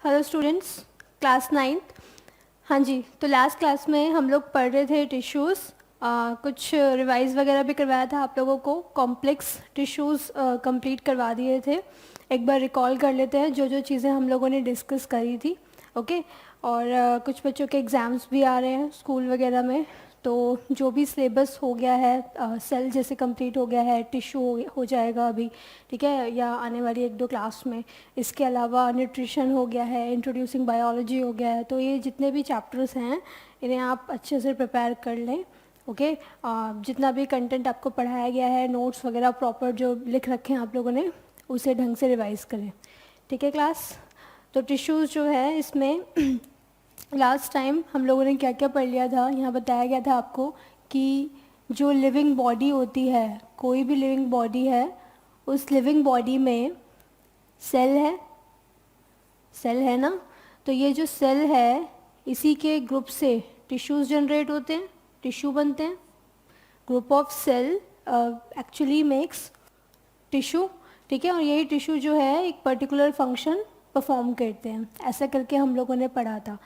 Hello students, class ninth. हाँ जी, तो last class में हम लोग पढ़ रहे थे टिश्यूज़। कुछ रिवाइज वगैरह भी करवाया था आप लोगों को। कॉम्प्लेक्स टिश्यूज़ कंप्लीट करवा दिए थे। एक बार रिकॉल कर लेते हैं जो जो चीज़ें हम लोगों ने डिस्कस करी थी। ओके। और कुछ बच्चों के एग्ज़ाम्स भी आ रहे हैं स्कूल वगैरह में, तो जो भी सिलेबस हो गया है, सेल जैसे कंप्लीट हो गया है, टिश्यू हो जाएगा अभी, ठीक है, या आने वाली एक दो क्लास में। इसके अलावा न्यूट्रिशन हो गया है, इंट्रोड्यूसिंग बायोलॉजी हो गया है। तो ये जितने भी चैप्टर्स हैं इन्हें आप अच्छे से प्रिपेयर कर लें। ओके। जितना भी कंटेंट आपको पढ़ाया गया है, नोट्स वगैरह प्रॉपर जो लिख रखे हैं आप लोगों ने, उसे ढंग से रिवाइज करें। ठीक है क्लास। तो टिश्यूज़ जो है इसमें लास्ट टाइम हम लोगों ने क्या क्या पढ़ लिया था, यहाँ बताया गया था आपको कि जो लिविंग बॉडी होती है, कोई भी लिविंग बॉडी है, उस लिविंग बॉडी में सेल है। सेल है ना। तो ये जो सेल है, इसी के ग्रुप से टिश्यूज़ जनरेट होते हैं, टिश्यू बनते हैं। Group of cell actually makes tissue. ठीक है। और यही टिश्यू जो है एक पर्टिकुलर फंक्शन परफॉर्म करते हैं, ऐसा करके हम लोगों ने पढ़ा था।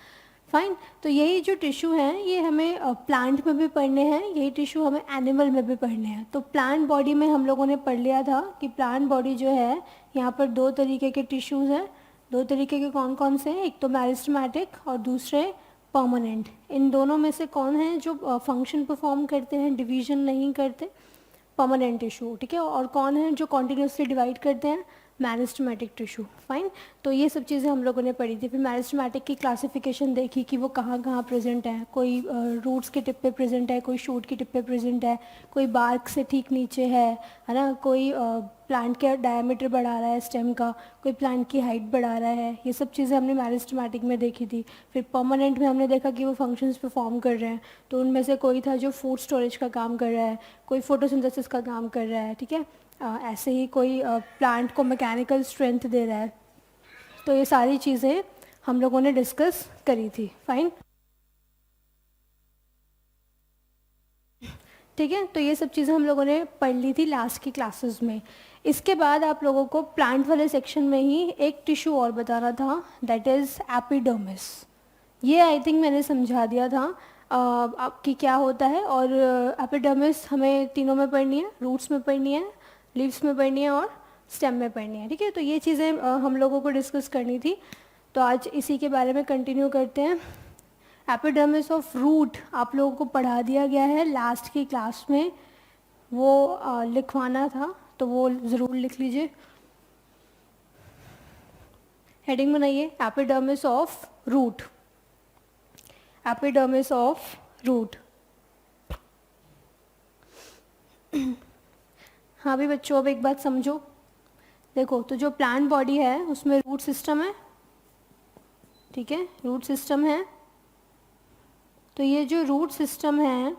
फाइन। तो यही जो टिश्यू हैं ये हमें प्लांट में भी पढ़ने हैं, यही टिश्यू हमें एनिमल में भी पढ़ने हैं। तो प्लांट बॉडी में हम लोगों ने पढ़ लिया था कि प्लांट बॉडी जो है, यहाँ पर दो तरीके के टिश्यूज़ हैं। दो तरीके के कौन कौन से हैं? एक तो मेरिस्टेमेटिक और दूसरे परमानेंट। इन दोनों में से कौन है जो फंक्शन परफॉर्म करते हैं, डिवीजन नहीं करते? Permanent tissue. ठीक है। और कौन है जो कॉन्टिन्यूसली डिवाइड करते हैं? Meristematic tissue. फाइन। तो ये सब चीज़ें हम लोगों ने पढ़ी थी। फिर मेरिस्टेमेटिक की क्लासिफिकेशन देखी कि वो कहाँ कहाँ प्रेजेंट है। कोई रूट्स के टिप पे प्रेजेंट है, कोई शूट के टिप पे प्रेजेंट है, कोई बार्क से ठीक नीचे है ना, कोई प्लांट का डायमीटर बढ़ा रहा है स्टेम का, कोई प्लांट की हाइट बढ़ा रहा है। ये सब चीज़ें हमने मेरिस्टेमेटिक में देखी थी। फिर परमानेंट में हमने देखा कि वो फंक्शंस परफॉर्म कर रहे हैं। तो उनमें से कोई था जो फूड स्टोरेज का काम कर रहा है, कोई फोटोसिंथेसिस का काम कर रहा है। ठीक है। ऐसे ही कोई प्लांट को मैकेनिकल स्ट्रेंथ दे रहा है। तो ये सारी चीज़ें हम लोगों ने डिस्कस करी थी। फाइन। ठीक है। तो ये सब चीज़ें हम लोगों ने पढ़ ली थी लास्ट की क्लासेस में। इसके बाद आप लोगों को प्लांट वाले सेक्शन में ही एक टिश्यू और बताना था, दैट इज़ एपिडर्मिस। ये आई थिंक मैंने समझा दिया था आपकी क्या होता है। और एपिडर्मिस हमें तीनों में पढ़नी है, रूट्स में पढ़नी है, लीव्स में पढ़नी है और स्टेम में पढ़नी है। ठीक है। तो ये चीज़ें हम लोगों को डिस्कस करनी थी। तो आज इसी के बारे में कंटिन्यू करते हैं। एपिडर्मिस ऑफ रूट आप लोगों को पढ़ा दिया गया है लास्ट की क्लास में, वो लिखवाना था तो वो ज़रूर लिख लीजिए। हेडिंग बनाइए, epidermis of root. Epidermis of root. हाँ भी बच्चों, अब एक बात समझो। देखो, तो जो प्लांट बॉडी है उसमें रूट सिस्टम है। ठीक है, रूट सिस्टम है। तो ये जो रूट सिस्टम है,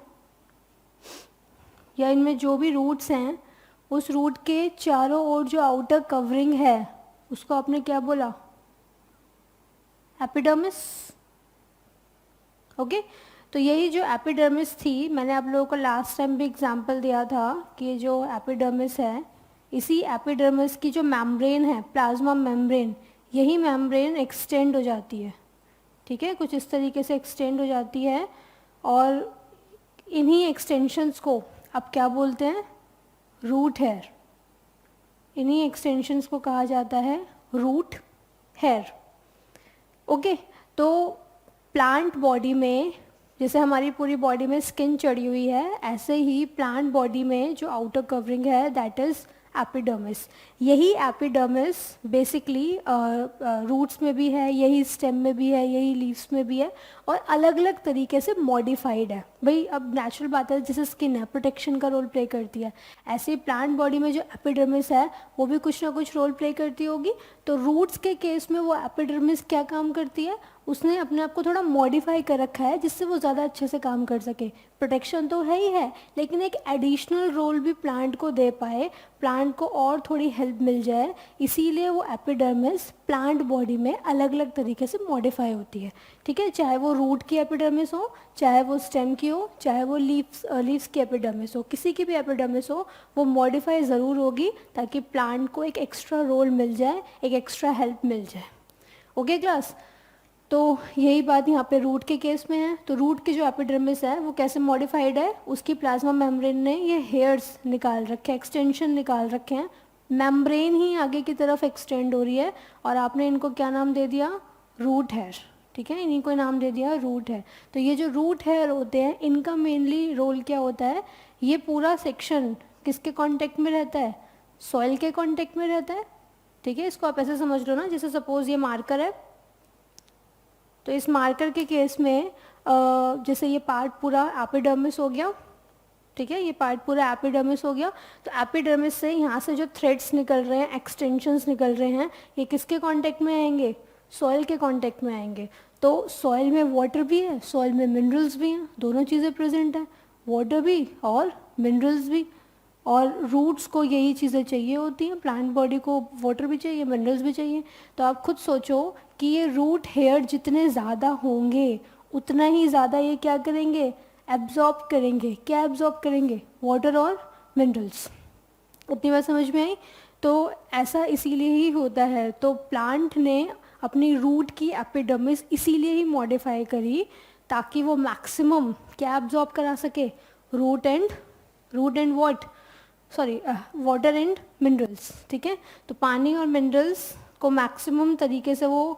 या इनमें जो भी रूट्स हैं, उस रूट के चारों ओर जो आउटर कवरिंग है उसको आपने क्या बोला? एपिडर्मिस। ओके। तो यही जो एपिडर्मिस थी, मैंने आप लोगों को लास्ट टाइम भी एग्जांपल दिया था कि ये जो एपिडर्मिस है, इसी एपिडर्मिस की जो मेम्ब्रेन है, प्लाज्मा मेम्ब्रेन, यही मेम्ब्रेन एक्सटेंड हो जाती है। ठीक है, कुछ इस तरीके से एक्सटेंड हो जाती है। और इन्हीं एक्सटेंशंस को आप क्या बोलते हैं? Root hair. इन्हीं एक्सटेंशंस को कहा जाता है रूट हेयर। ओके। तो प्लांट बॉडी में, जैसे हमारी पूरी बॉडी में स्किन चढ़ी हुई है, ऐसे ही प्लांट बॉडी में जो आउटर कवरिंग है दैट इज़ एपिडर्मिस। यही एपिडर्मिस बेसिकली रूट्स में भी है, यही स्टेम में भी है, यही लीव्स में भी है, और अलग अलग तरीके से मॉडिफाइड है। भाई अब नेचुरल बात है, जैसे स्किन है प्रोटेक्शन का रोल प्ले करती है, ऐसे ही प्लांट बॉडी में जो एपिडर्मिस है वो भी कुछ ना कुछ रोल प्ले करती होगी। तो रूट्स के केस में वो एपिडर्मिस क्या काम करती है? उसने अपने आप को थोड़ा मॉडिफाई कर रखा है जिससे वो ज़्यादा अच्छे से काम कर सके। प्रोटेक्शन तो है ही है, लेकिन एक एडिशनल रोल भी प्लांट को दे पाए, प्लांट को और थोड़ी हेल्प मिल जाए, इसीलिए वो एपिडर्मिस प्लांट बॉडी में अलग अलग तरीके से मॉडिफाई होती है। ठीक है, चाहे वो रूट की एपिडर्मिस हो, चाहे वो स्टेम की हो, चाहे वो लीव्स की एपिडर्मिस हो, किसी की भी एपिडर्मिस हो, वो मॉडिफाई ज़रूर होगी ताकि प्लांट को एक एक्स्ट्रा रोल मिल जाए, एक एक्स्ट्रा हेल्प मिल जाए। Okay class. तो यही बात यहाँ पे रूट के केस में है। तो रूट की जो एपिडर्मिस है वो कैसे मॉडिफाइड है, उसकी प्लाज्मा मेम्ब्रेन ने ये हेयर्स निकाल रखे हैं, एक्सटेंशन निकाल रखे हैं, मेम्ब्रेन ही आगे की तरफ एक्सटेंड हो रही है और आपने इनको क्या नाम दे दिया, रूट हेयर। ठीक है, इन्हीं को नाम दे दिया रूट हेयर। तो ये जो रूट हेयर होते हैं इनका मेनली रोल क्या होता है, ये पूरा सेक्शन किसके कांटेक्ट में रहता है, सॉइल के कांटेक्ट में रहता है। ठीक है, इसको आप ऐसे समझ लो ना, जैसे सपोज ये मार्कर है, तो इस मार्कर के केस में जैसे ये पार्ट पूरा एपिडर्मिस हो गया, ठीक है, ये पार्ट पूरा एपिडर्मिस हो गया, तो एपिडर्मिस से यहाँ से जो थ्रेड्स निकल रहे हैं, एक्सटेंशंस निकल रहे हैं, ये किसके कांटेक्ट में आएंगे, सॉइल के कांटेक्ट में आएंगे। तो सॉइल में वाटर भी है, सॉइल में मिनरल्स भी हैं, दोनों चीज़ें प्रेजेंट हैं, वाटर भी और मिनरल्स भी। और रूट्स को यही चीज़ें चाहिए होती हैं, प्लांट बॉडी को वाटर भी चाहिए, मिनरल्स भी चाहिए। तो आप खुद सोचो कि ये रूट हेयर जितने ज़्यादा होंगे उतना ही ज़्यादा ये क्या करेंगे, एब्जॉर्ब करेंगे। क्या एब्जॉर्ब करेंगे, वाटर और मिनरल्स। उतनी बात समझ में आई। तो ऐसा इसीलिए ही होता है। तो प्लांट ने अपनी रूट की एपिडर्मिस इसीलिए ही मॉडिफाई करी ताकि वो मैक्सिमम क्या एब्जॉर्ब करा सके, root and what, sorry water and minerals. ठीक है, तो पानी और मिनरल्स को मैक्सिमम तरीके से वो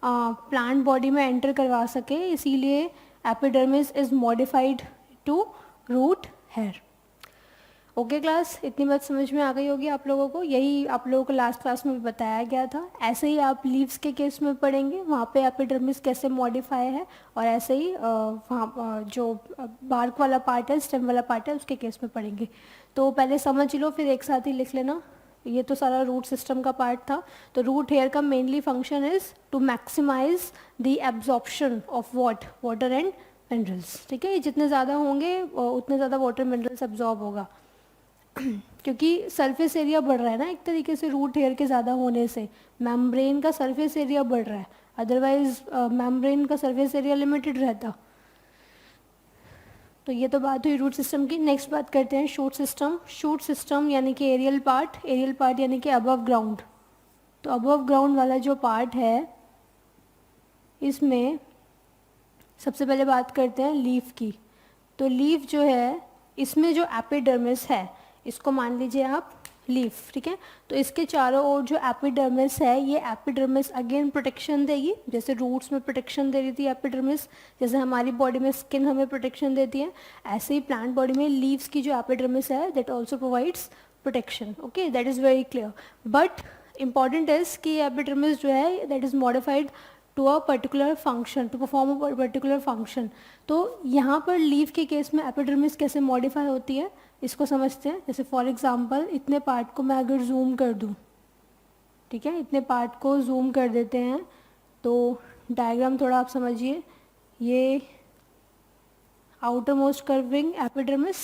प्लांट बॉडी में एंटर करवा सके, इसीलिए epidermis is modified to root hair. Okay class, इतनी बात समझ में आ गई होगी आप लोगों को। यही आप लोगों को लास्ट क्लास में भी बताया गया था। ऐसे ही आप लीव्स के केस में पढ़ेंगे, वहाँ पे एपिडर्मिस कैसे मॉडिफाई है, और ऐसे ही वहाँ जो बार्क वाला पार्ट है, स्टेम वाला पार्ट है, उसके केस में पढ़ेंगे। तो पहले समझ लो, फिर एक साथ ही लिख लेना। ये तो सारा रूट सिस्टम का पार्ट था। तो रूट हेयर का mainly function is to maximize the absorption of water and minerals. ठीक है, ये जितने ज़्यादा होंगे उतने ज़्यादा वाटर मिनरल्स एब्जॉर्ब होगा क्योंकि सरफेस एरिया बढ़ रहा है ना, एक तरीके से रूट हेयर के ज़्यादा होने से मेम्ब्रेन का सरफेस एरिया बढ़ रहा है, अदरवाइज मेम्ब्रेन का सरफेस एरिया लिमिटेड रहता। तो ये तो बात हुई रूट सिस्टम की। नेक्स्ट बात करते हैं शूट सिस्टम। शूट सिस्टम यानी कि एरियल पार्ट यानी कि अबव ग्राउंड। तो अबव ग्राउंड वाला जो पार्ट है, इसमें सबसे पहले बात करते हैं लीफ की। तो लीफ जो है, इसमें जो एपिडर्मिस है, इसको मान लीजिए आप लीफ। ठीक है, तो इसके चारों ओर जो एपिडर्मिस है, ये एपिडर्मिस अगेन प्रोटेक्शन देगी, जैसे रूट्स में प्रोटेक्शन दे रही थी एपिडर्मिस, जैसे हमारी बॉडी में स्किन हमें प्रोटेक्शन देती है, ऐसे ही प्लांट बॉडी में लीव्स की जो एपिडर्मिस है that also provides protection. Okay, that is very clear. But important is कि एपिडर्मिस जो है that is modified to a particular function, to perform a particular function. तो यहाँ पर लीफ के केस में एपिडर्मिस कैसे मॉडिफाई होती है, इसको समझते हैं। जैसे फॉर एग्जांपल इतने पार्ट को मैं अगर जूम कर दूँ, ठीक है, इतने पार्ट को जूम कर देते हैं, तो डायग्राम थोड़ा आप समझिए। ये आउटर मोस्ट कर्विंग एपिडर्मिस,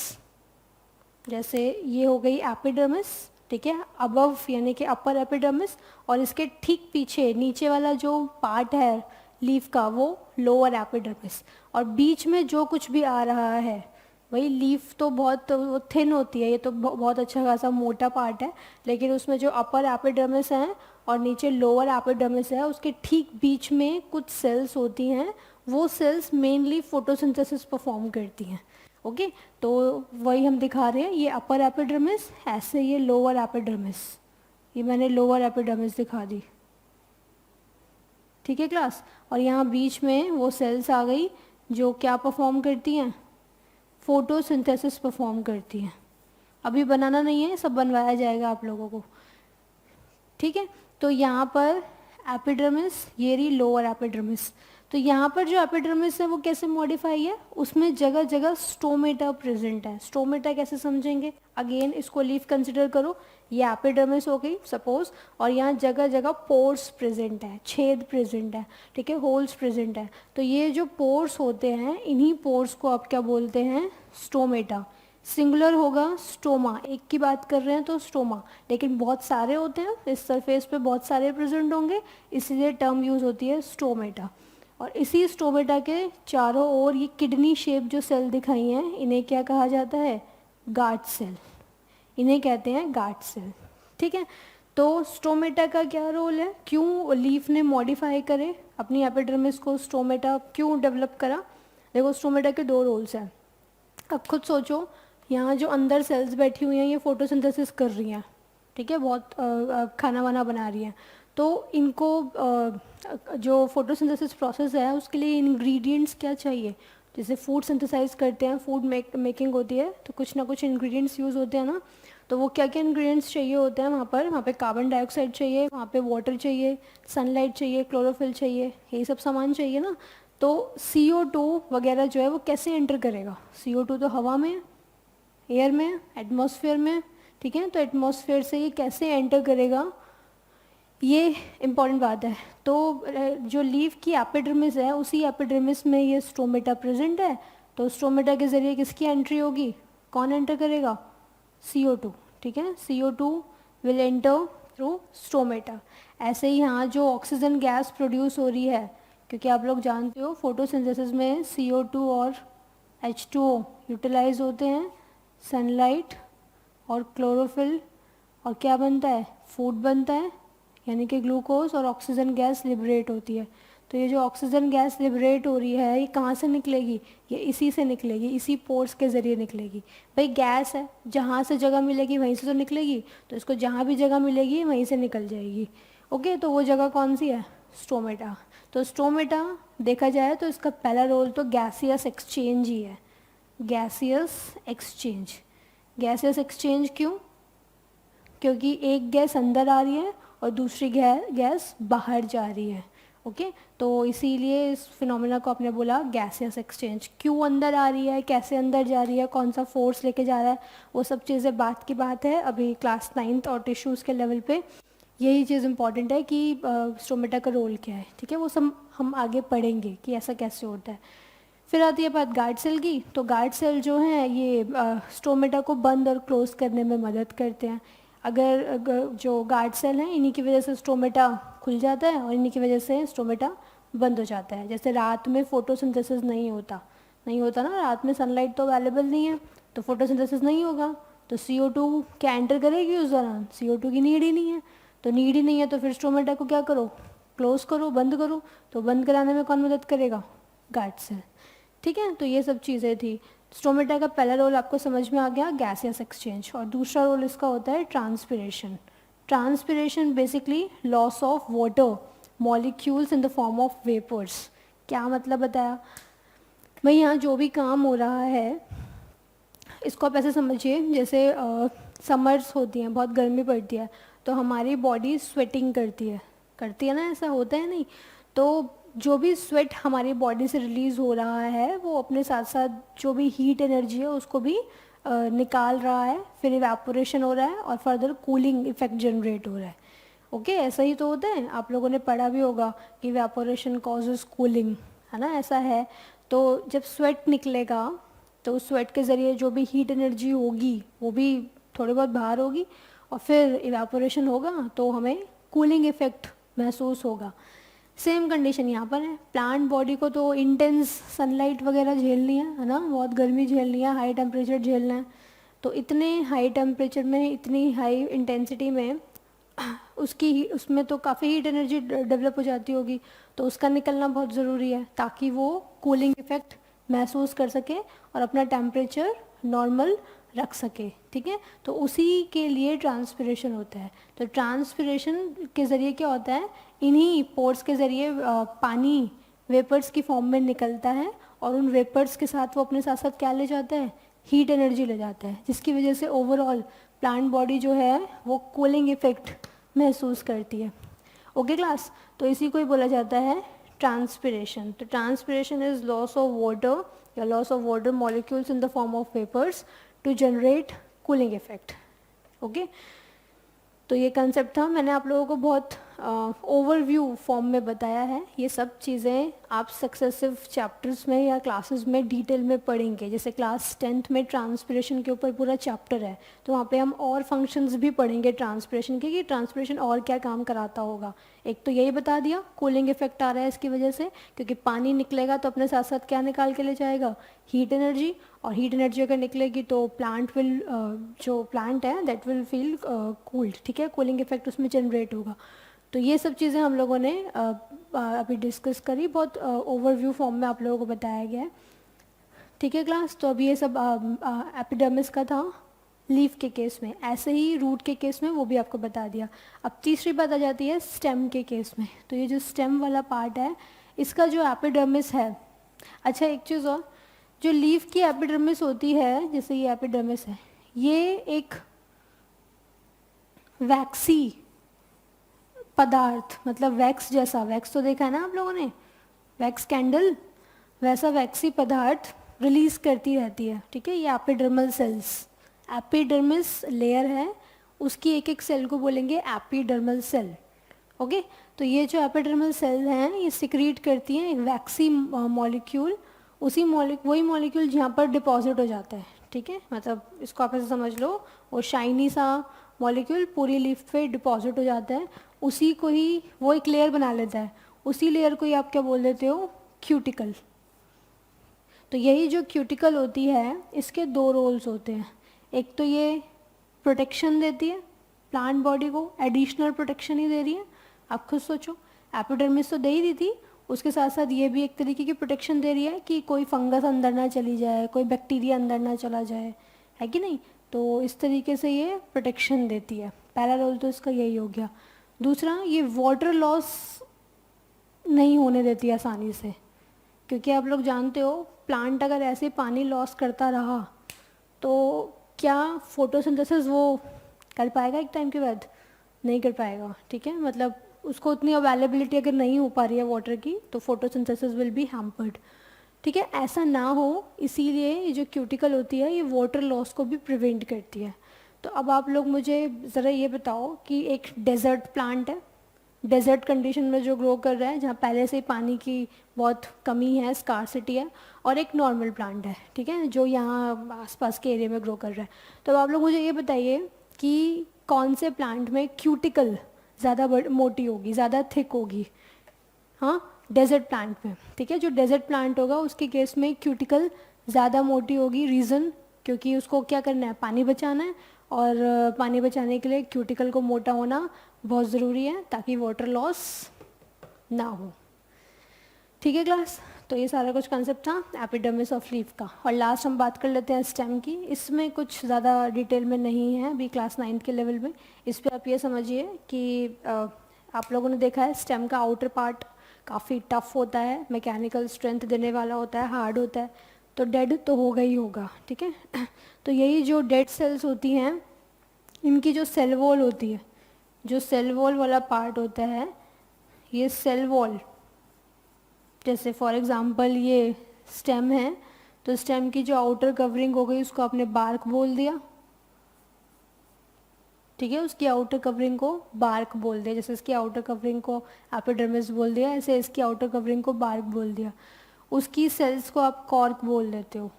जैसे ये हो गई एपिडर्मिस, ठीक है, अबव यानी कि अपर एपिडर्मिस, और इसके ठीक पीछे नीचे वाला जो पार्ट है लीफ का वो लोअर एपिडर्मिस, और बीच में जो कुछ भी आ रहा है वही लीफ तो बहुत थिन होती है, ये तो बहुत अच्छा खासा मोटा पार्ट है, लेकिन उसमें जो अपर एपिडर्मिस है और नीचे लोअर एपिडर्मिस है, उसके ठीक बीच में कुछ सेल्स होती हैं, वो सेल्स मेनली फोटोसिंथेसिस परफॉर्म करती हैं। ओके, तो वही हम दिखा रहे हैं, ये अपर एपिडर्मिस, ऐसे ये लोअर एपिडर्मिस, ये मैंने लोअर एपिडर्मिस दिखा दी। ठीक है क्लास, और यहाँ बीच में वो सेल्स आ गई जो क्या परफॉर्म करती हैं, फोटोसिंथेसिस परफॉर्म करती हैं। अभी बनाना नहीं है, सब बनवाया जाएगा आप लोगों को। ठीक है, तो यहाँ पर एपिडर्मिस, ये रही लोअर एपिडर्मिस। तो यहाँ पर जो एपिडर्मिस है वो कैसे मॉडिफाई है, उसमें जगह जगह स्टोमेटा प्रेजेंट है। स्टोमेटा कैसे समझेंगे, अगेन इसको लीफ कंसिडर करो, ये एपिडर्मिस हो गई सपोज, और यहाँ जगह जगह पोर्स प्रेजेंट है, छेद प्रेजेंट है, ठीक है, होल्स प्रेजेंट है। तो ये जो पोर्स होते हैं, इन्हीं पोर्स को आप क्या बोलते हैं, स्टोमेटा। सिंगुलर होगा स्टोमा, एक की बात कर रहे हैं तो स्टोमा, लेकिन बहुत सारे होते हैं, इस सरफेस पे बहुत सारे प्रेजेंट होंगे, इसीलिए टर्म यूज होती है स्टोमेटा। और इसी स्टोमेटा के चारों ओर ये किडनी शेप जो सेल दिखाई हैं, इन्हें क्या कहा जाता है, गार्ड सेल, इन्हें कहते हैं गार्ड सेल। ठीक है, तो स्टोमेटा का क्या रोल है, क्यों लीफ ने मॉडिफाई करे अपनी एपिडर्मिस को, स्टोमेटा क्यों डेवलप करा? देखो स्टोमेटा के दो रोल्स हैं। अब खुद सोचो, यहाँ जो अंदर सेल्स बैठी हुई हैं ये फोटोसिंथेसिस कर रही हैं, ठीक है, बहुत खाना वाना बना रही हैं। तो इनको जो फोटोसिंथेसिस प्रोसेस है उसके लिए इंग्रेडिएंट्स क्या चाहिए? जैसे फूड सिंथेसाइज करते हैं, फूड मेकिंग होती है, तो कुछ ना कुछ इंग्रेडिएंट्स यूज़ होते हैं ना। तो वो क्या क्या इंग्रेडिएंट्स चाहिए होते हैं वहाँ पे कार्बन डाइऑक्साइड चाहिए, वहाँ पे वाटर चाहिए, सनलाइट चाहिए, क्लोरोफिल चाहिए, यही सब सामान चाहिए ना। तो CO2 वगैरह जो है वो कैसे एंटर करेगा? CO2 तो हवा में, एयर में, एटमॉस्फेयर में, ठीक है। तो एटमॉस्फेयर से ये कैसे एंटर करेगा, ये इम्पॉर्टेंट बात है। तो जो लीफ की एपिडर्मिस है उसी एपिडर्मिस में ये स्टोमेटा प्रेजेंट है। तो स्टोमेटा के ज़रिए किसकी एंट्री होगी, कौन एंटर करेगा? CO2, ठीक है। CO2 will enter through stomata. ऐसे ही यहाँ जो ऑक्सीजन गैस प्रोड्यूस हो रही है, क्योंकि आप लोग जानते हो फोटोसिंथेसिस में CO2 और H2O यूटिलाइज होते हैं, सनलाइट और क्लोरोफिल, और क्या बनता है, फूड बनता है, यानी कि ग्लूकोज और ऑक्सीजन गैस लिबरेट होती है। तो ये जो ऑक्सीजन गैस लिबरेट हो रही है ये कहाँ से निकलेगी? ये इसी से निकलेगी, इसी पोर्स के ज़रिए निकलेगी। भाई गैस है, जहाँ से जगह मिलेगी वहीं से तो निकलेगी, तो इसको जहाँ भी जगह मिलेगी वहीं से निकल जाएगी। ओके, तो वो जगह कौन सी है? स्टोमेटा। तो स्टोमेटा देखा जाए तो इसका पहला रोल तो गैसियस एक्सचेंज ही है। गैसियस एक्सचेंज, गैसियस एक्सचेंज क्यों? क्योंकि एक गैस अंदर आ रही है और दूसरी गैस बाहर जा रही है। ओके, तो इसीलिए इस फिनोमेना को आपने बोला गैसियस एक्सचेंज। क्यों अंदर आ रही है, कैसे अंदर जा रही है, कौन सा फोर्स लेके जा रहा है, वो सब चीज़ें बात की बात है अभी क्लास 9th और टिश्यूज़ के लेवल पे। यही चीज़ इंपॉर्टेंट है कि स्टोमेटा का रोल क्या है, ठीक है, वो सब हम आगे पढ़ेंगे कि ऐसा कैसे होता है। फिर आती है बात गार्ड सेल की। तो गार्ड सेल जो हैं ये स्टोमेटा को बंद और क्लोज करने में मदद करते हैं। अगर जो गार्ड सेल हैं इन्हीं की वजह से स्टोमेटा खुल जाता है और इन्हीं की वजह से स्टोमेटा बंद हो जाता है। जैसे रात में फोटोसिंथेसिस नहीं होता ना, रात में सनलाइट तो अवेलेबल नहीं है, तो फोटोसिंथेसिस नहीं होगा, तो CO2 क्या एंटर करेगी उस दौरान? CO2 की नीड ही नहीं है। तो नीड ही नहीं है तो फिर स्टोमेटा को क्या करो, क्लोज करो, बंद करो। तो बंद कराने में कौन मदद करेगा? गार्ड सेल, ठीक है। तो ये सब चीज़ें थी। स्टोमेटा का पहला रोल आपको समझ में आ गया, गैसियस एक्सचेंज। और दूसरा रोल इसका होता है transpiration. Transpiration basically loss of water molecules in the form of vapours. क्या मतलब बताया भाई? यहाँ जो भी काम हो रहा है इसको आप ऐसे समझिए, जैसे समर्स होती हैं, बहुत गर्मी पड़ती है, तो हमारी बॉडी स्वेटिंग करती है ना, ऐसा होता है नहीं? तो जो भी स्वेट हमारी बॉडी से रिलीज़ हो रहा है वो अपने साथ साथ जो भी हीट एनर्जी है उसको भी निकाल रहा है, फिर इवेपोरेशन हो रहा है और फर्दर कूलिंग इफेक्ट जनरेट हो रहा है। ओके, ऐसा ही तो होता है, आप लोगों ने पढ़ा भी होगा कि इवेपोरेशन कॉजेज कूलिंग, है ना, ऐसा है। तो जब स्वेट निकलेगा तो उस स्वेट के ज़रिए जो भी हीट एनर्जी होगी वो भी थोड़ी बहुत बाहर होगी और फिर इवेपोरेशन होगा तो हमें कूलिंग इफेक्ट महसूस होगा। सेम कंडीशन यहाँ पर है। प्लांट बॉडी को तो इंटेंस सनलाइट वगैरह झेलनी है ना, बहुत गर्मी झेलनी है, हाई टेम्परेचर झेलना है। तो इतने हाई टेम्परेचर में, इतनी हाई इंटेंसिटी में उसमें तो काफ़ी हीट एनर्जी डेवलप हो जाती होगी, तो उसका निकलना बहुत ज़रूरी है ताकि वो कूलिंग इफेक्ट महसूस कर सके और अपना टेम्परेचर नॉर्मल रख सके, ठीक है। तो उसी के लिए ट्रांसपिरेशन होता है। तो ट्रांसपिरेशन के ज़रिए क्या होता है, इन्हीं पोर्स के ज़रिए पानी वेपर्स की फॉर्म में निकलता है और उन वेपर्स के साथ वो अपने साथ साथ क्या ले जाता है, हीट एनर्जी ले जाता है, जिसकी वजह से ओवरऑल प्लांट बॉडी जो है वो कूलिंग इफेक्ट महसूस करती है। ओके क्लास, तो इसी को ही बोला जाता है ट्रांसपिरेशन। तो transpiration is loss of water या loss of water molecules in the form of vapours to generate cooling effect. Okay, तो ये कंसेप्ट था, मैंने आप लोगों को बहुत ओवरव्यू फॉर्म में बताया है। ये सब चीज़ें आप सक्सेसिव चैप्टर्स में या क्लासेस में डिटेल में पढ़ेंगे। जैसे क्लास 10th में ट्रांसपिरेशन के ऊपर पूरा चैप्टर है, तो वहाँ पे हम और फंक्शंस भी पढ़ेंगे ट्रांसपिरेशन के, कि ट्रांसपिरेशन और क्या काम कराता होगा। एक तो यही बता दिया, कूलिंग इफेक्ट आ रहा है इसकी वजह से, क्योंकि पानी निकलेगा तो अपने साथ साथ क्या निकाल के ले जाएगा, हीट एनर्जी। और हीट एनर्जी अगर निकलेगी तो प्लांट विल, जो प्लांट है दैट विल फील कूल्ड, ठीक है, कूलिंग इफेक्ट उसमें जनरेट होगा। तो ये सब चीज़ें हम लोगों ने अभी डिस्कस करी, बहुत ओवरव्यू फॉर्म में आप लोगों को बताया गया है, ठीक है क्लास। तो अभी ये सब एपिडर्मिस का था लीफ के केस में, ऐसे ही रूट के केस में वो भी आपको बता दिया। अब तीसरी बात आ जाती है स्टेम के केस में। तो ये जो स्टेम वाला पार्ट है, इसका जो एपिडर्मिस है, अच्छा एक चीज़ और, जो लीफ की एपिडर्मिस होती है, जैसे ये एपिडर्मिस है, ये एक वैक्सी पदार्थ, मतलब वैक्स जैसा, वैक्स तो देखा है ना आप लोगों ने, वैक्स कैंडल, वैसा वैक्सी पदार्थ रिलीज करती रहती है, ठीक है। ये एपिडर्मल सेल्स, एपिडर्मिस लेयर है, उसकी एक एक सेल को बोलेंगे एपिडर्मल सेल, ओके। तो ये जो एपिडर्मल सेल हैं, ये सिक्रीट करती हैं एक वैक्सी मॉलिक्यूल, उसी वही मॉलिक्यूल जहाँ पर डिपॉजिट हो जाता है, ठीक है। मतलब इसको आप ऐसे समझ लो, वो शाइनी सा मॉलिक्यूल पूरी लीफ पे डिपॉजिट हो जाता है, उसी को ही वो एक लेयर बना लेता है, उसी लेयर को ही आप क्या बोल देते हो, क्यूटिकल। तो यही जो क्यूटिकल होती है, इसके दो रोल्स होते हैं। एक तो ये प्रोटेक्शन देती है प्लांट बॉडी को, एडिशनल प्रोटेक्शन ही दे रही है। आप खुद सोचो, एपिडर्मिस तो दे ही दी थी, उसके साथ साथ ये भी एक तरीके की प्रोटेक्शन दे रही है कि कोई फंगस अंदर ना चली जाए, कोई बैक्टीरिया अंदर ना चला जाए, है कि नहीं। तो इस तरीके से ये प्रोटेक्शन देती है, पहला रोल तो इसका यही हो गया। दूसरा, ये वाटर लॉस नहीं होने देती आसानी से, क्योंकि आप लोग जानते हो प्लांट अगर ऐसे पानी लॉस करता रहा तो क्या फोटोसिंथेसिस वो कर पाएगा, एक टाइम के बाद नहीं कर पाएगा, ठीक है। मतलब उसको उतनी अवेलेबिलिटी अगर नहीं हो पा रही है वाटर की, तो फोटोसिंथेसिस विल बी हैम्पर्ड, ठीक है। ऐसा ना हो, इसीलिए ये जो क्यूटिकल होती है, ये वाटर लॉस को भी प्रिवेंट करती है। तो अब आप लोग मुझे ज़रा ये बताओ कि एक डेजर्ट प्लांट है, डेजर्ट कंडीशन में जो ग्रो कर रहा है, जहाँ पहले से ही पानी की बहुत कमी है, स्कार्सिटी है, और एक नॉर्मल प्लांट है, ठीक है, जो यहाँ आसपास के एरिया में ग्रो कर रहा है। तो अब आप लोग मुझे ये बताइए कि कौन से प्लांट में क्यूटिकल ज़्यादा मोटी होगी, ज़्यादा थिक होगी, हाँ, डेजर्ट प्लांट में, ठीक है। जो डेजर्ट प्लांट होगा उसके केस में क्यूटिकल ज़्यादा मोटी होगी, रीज़न क्योंकि उसको क्या करना है, पानी बचाना है, और पानी बचाने के लिए क्यूटिकल को मोटा होना बहुत ज़रूरी है ताकि वाटर लॉस ना हो, ठीक है क्लास। तो ये सारा कुछ कंसेप्ट था एपिडर्मिस ऑफ लीफ का। और लास्ट हम बात कर लेते हैं स्टेम की। इसमें कुछ ज़्यादा डिटेल में नहीं है अभी क्लास 9 के लेवल में। इस पर आप ये समझिए कि आप लोगों ने देखा है स्टेम का आउटर पार्ट काफ़ी टफ होता है, मैकेनिकल स्ट्रेंथ देने वाला होता है, हार्ड होता है, तो डेड तो होगा ही होगा, ठीक है। तो यही जो डेड सेल्स होती हैं, इनकी जो सेल वॉल होती है, जो सेल वॉल वाला पार्ट होता है, ये सेल वॉल, जैसे फॉर एग्जांपल ये स्टेम है, तो स्टेम की जो आउटर कवरिंग हो गई उसको आपने बार्क बोल दिया, ठीक है, उसकी आउटर कवरिंग को बार्क बोल दिया। जैसे इसकी आउटर कवरिंग को एपिडर्मिस बोल दिया, ऐसे इसकी आउटर कवरिंग को बार्क बोल दिया। उसकी सेल्स को आप कॉर्क बोल देते हो,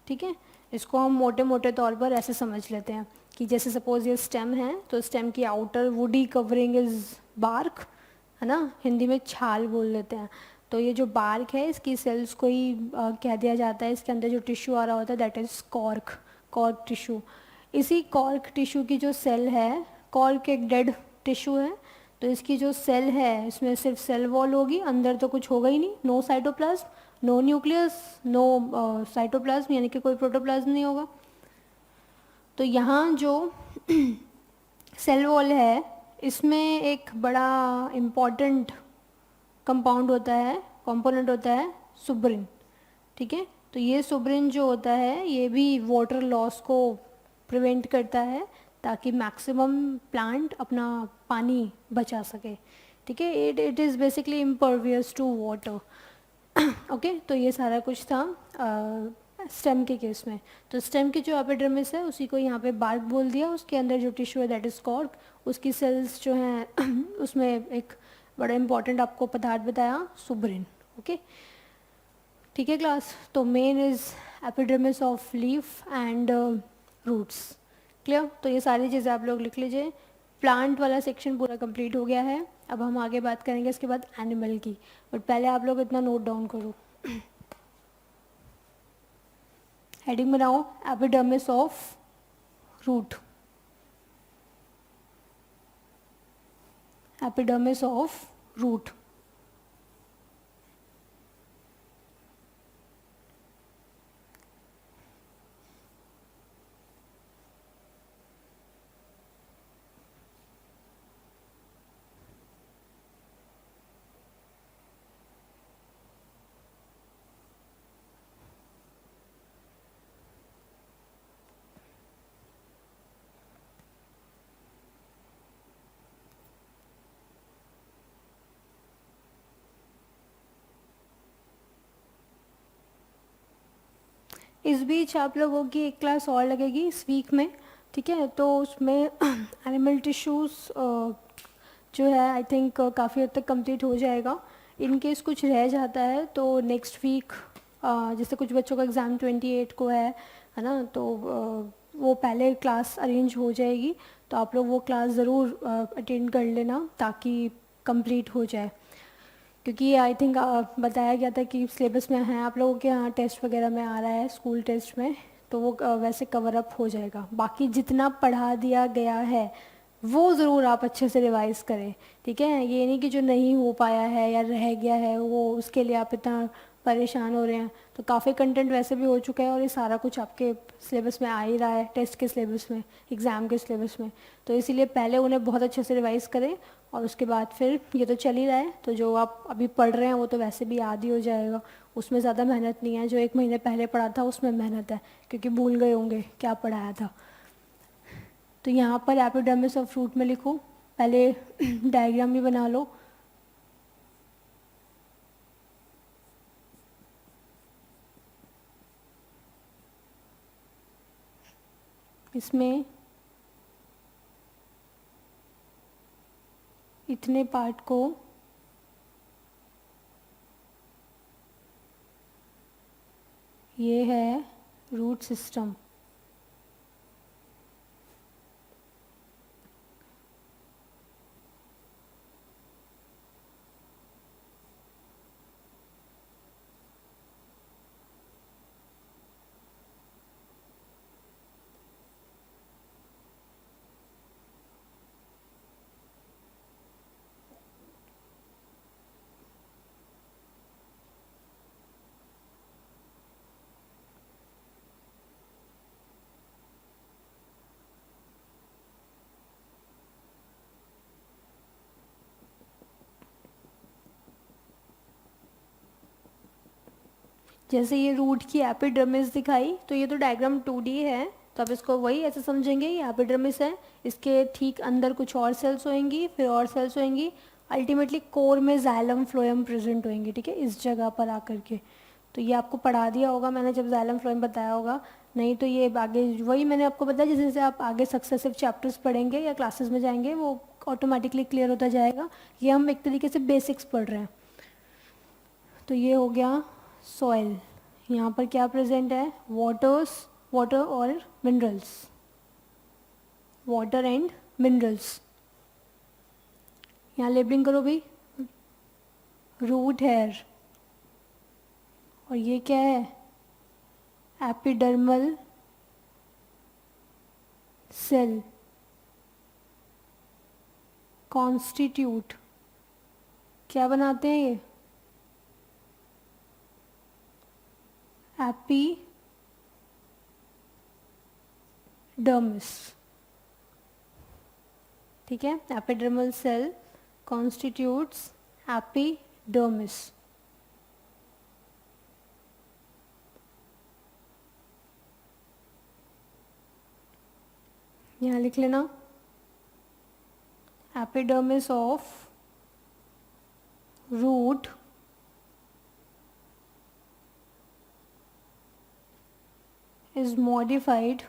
ठीक है। इसको हम मोटे मोटे तौर पर ऐसे समझ लेते हैं कि जैसे सपोज ये स्टेम है, तो स्टेम की outer woody covering is bark, है ना, हिंदी में छाल बोल देते हैं। तो ये जो बार्क है, इसकी सेल्स को ही कह दिया जाता है, इसके अंदर जो टिश्यू आ रहा होता है that is cork, cork tissue. इसी कॉर्क टिश्यू की जो सेल है, कॉर्क एक डेड टिश्यू है, तो इसकी जो सेल है इसमें सिर्फ सेल वॉल होगी, अंदर तो कुछ होगा ही नहीं, no cytoplasm, no nucleus, no cytoplasm, यानी कि कोई प्रोटोप्लाज्म नहीं होगा। तो यहाँ जो सेल वॉल है, इसमें एक बड़ा इम्पॉर्टेंट कंपाउंड होता है, कंपोनेंट होता है सुब्रिन, ठीक है। तो ये सुब्रिन जो होता है, ये भी वाटर लॉस को प्रिवेंट करता है ताकि मैक्सिमम प्लांट अपना पानी बचा सके, ठीक है। It is basically impervious to water, okay. तो ये सारा कुछ था स्टेम के केस में। तो स्टेम की जो एपिडर्मिस है उसी को यहाँ पे बार्क बोल दिया, उसके अंदर जो टिश्यू है दैट इज कॉर्क, उसकी सेल्स जो हैं उसमें एक बड़ा इंपॉर्टेंट आपको पदार्थ बताया, सुब्रिन। ओके, ठीक है क्लास। तो main is epidermis of leaf and roots. Clear? तो ये सारी चीज़ें आप लोग लिख लीजिए। प्लांट वाला सेक्शन पूरा कंप्लीट हो गया है। अब हम आगे बात करेंगे इसके बाद एनिमल की, बट पहले आप लोग इतना नोट डाउन करो। हेडिंग बनाओ, epidermis of root, epidermis of root. इस बीच आप लोगों की एक क्लास और लगेगी इस वीक में, ठीक है? तो उसमें एनिमल टिश्यूज़ जो है आई थिंक काफ़ी हद तक कंप्लीट हो जाएगा। इन केस कुछ रह जाता है तो नेक्स्ट वीक, जैसे कुछ बच्चों का एग्ज़ाम 28 को है ना, तो वो पहले क्लास अरेंज हो जाएगी, तो आप लोग वो क्लास ज़रूर अटेंड कर लेना ताकि कंप्लीट हो जाए। क्योंकि ये आई थिंक बताया गया था कि सिलेबस में है, आप लोगों के यहाँ टेस्ट वगैरह में आ रहा है स्कूल टेस्ट में, तो वो वैसे कवर अप हो जाएगा। बाकी जितना पढ़ा दिया गया है वो ज़रूर आप अच्छे से रिवाइज़ करें, ठीक है? ये नहीं कि जो नहीं हो पाया है या रह गया है वो उसके लिए आप इतना परेशान हो रहे हैं। तो काफ़ी कंटेंट वैसे भी हो चुका है और ये सारा कुछ आपके सिलेबस में आ ही रहा है, टेस्ट के सिलेबस में, एग्ज़ाम के सिलेबस में। तो इसीलिए पहले उन्हें बहुत अच्छे से रिवाइज़ करें और उसके बाद फिर ये तो चल ही रहा है, तो जो आप अभी पढ़ रहे हैं वो तो वैसे भी याद ही हो जाएगा, उसमें ज़्यादा मेहनत नहीं है। जो 1 महीने पहले पढ़ा था उसमें मेहनत है, क्योंकि भूल गए होंगे क्या पढ़ाया था। तो यहाँ पर एपिडर्मिस ऑफ फ्रूट में लिखो, पहले डायग्राम भी बना लो। इसमें इतने पार्ट को ये है रूट सिस्टम। जैसे ये रूट की एपिडर्मिस दिखाई, तो ये तो डायग्राम 2D है, तो आप इसको वही ऐसे समझेंगे, ये एपिडर्मिस है, इसके ठीक अंदर कुछ और सेल्स होंगी, फिर और सेल्स होंगी, अल्टीमेटली कोर में जाइलम फ्लोएम प्रेजेंट होंगी, ठीक है, इस जगह पर आकर के। तो ये आपको पढ़ा दिया होगा मैंने जब जाइलम फ्लोएम बताया होगा, नहीं तो ये आगे वही मैंने आपको बताया, जैसे जैसे आप आगे सक्सेसिव चैप्टर्स पढ़ेंगे या क्लासेस में जाएंगे वो ऑटोमेटिकली क्लियर होता जाएगा। ये हम एक तरीके से बेसिक्स पढ़ रहे हैं। तो ये हो गया सॉइल। यहाँ पर क्या प्रेजेंट है? वाटर और मिनरल्स, वाटर एंड मिनरल्स। यहाँ लेबलिंग करो भाई, रूट हेयर, और ये क्या है? एपिडर्मल सेल कॉन्स्टिट्यूट, क्या बनाते हैं ये? एपिडर्मिस, ठीक है? Epidermal cell constitutes epidermis. यहाँ लिख लेना, epidermis of root is modified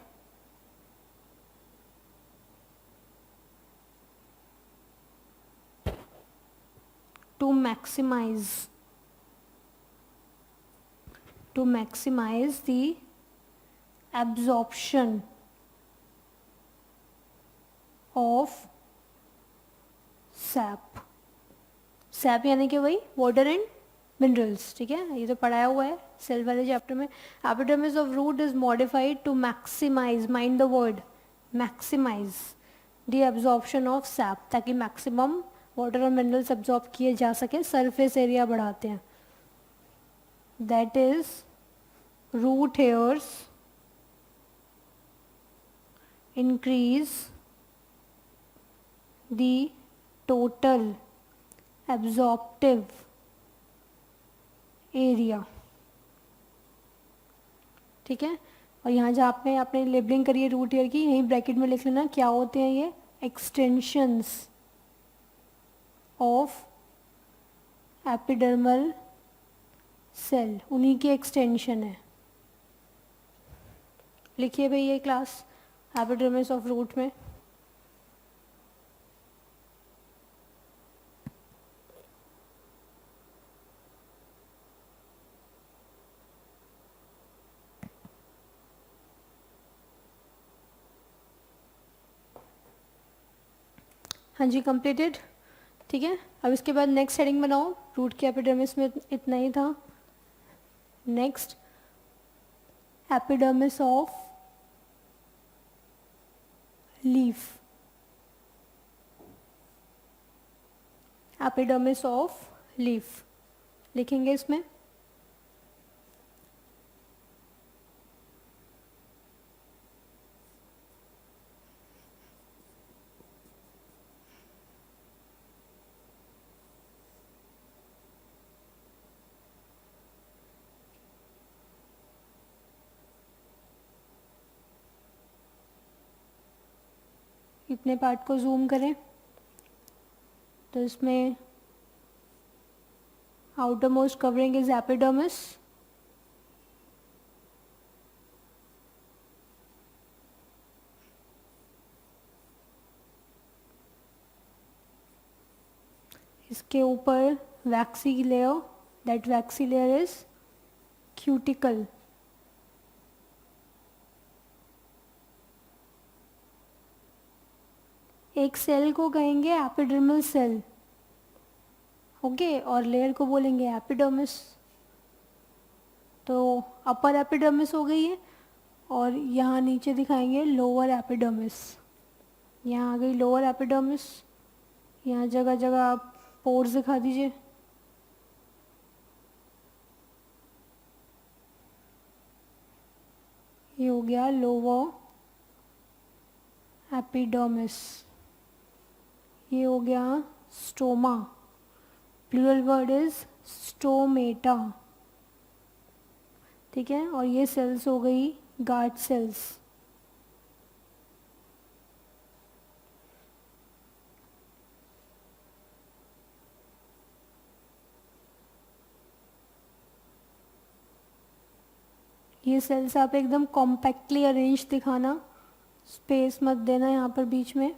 to maximize the absorption of sap. Sap यानी कि वही वाटर एंड मिनरल्स, ठीक है, ये तो पढ़ाया हुआ है सेल वाले चैप्टर में. Epidermis of root is modified to maximize, mind the word, maximize the absorption of sap, ताकि मैक्सिमम वाटर और मिनरल्स एब्जॉर्ब किए जा सके, सरफेस एरिया बढ़ाते हैं. That is root hairs increase the total absorptive area, ठीक है. और यहाँ जहाँ आपने लेबलिंग करी है रूट हेयर की, यहीं ब्रैकेट में लिख लेना क्या होते हैं ये, एक्सटेंशंस ऑफ एपिडर्मल सेल, उन्हीं की एक्सटेंशन है. लिखिए भाई ये क्लास एपिडर्मिस ऑफ रूट में. हाँ जी, कंप्लीटेड, ठीक है. अब इसके बाद नेक्स्ट हेडिंग बनाओ. रूट के एपिडर्मिस में इतना ही था. Next epidermis of leaf, epidermis of leaf लिखेंगे इसमें. इतने पार्ट को जूम करें तो इसमें outer most covering is epidermis, इसके ऊपर waxy layer, that waxy layer is cuticle. एक सेल को कहेंगे एपिडर्मल सेल, ओके, और लेयर को बोलेंगे एपिडर्मिस. तो अपर एपिडर्मिस हो गई है, और यहाँ नीचे दिखाएंगे लोअर एपिडर्मिस. यहाँ आ गई लोअर एपिडर्मिस. यहाँ जगह जगह आप पोर्स दिखा दीजिए. ये हो गया लोअर एपिडर्मिस. ये हो गया stoma, plural word is stomata, ठीक है. और ये सेल्स हो गई गार्ड सेल्स. ये सेल्स आप एकदम कॉम्पैक्टली अरेंज दिखाना, स्पेस मत देना यहाँ पर बीच में.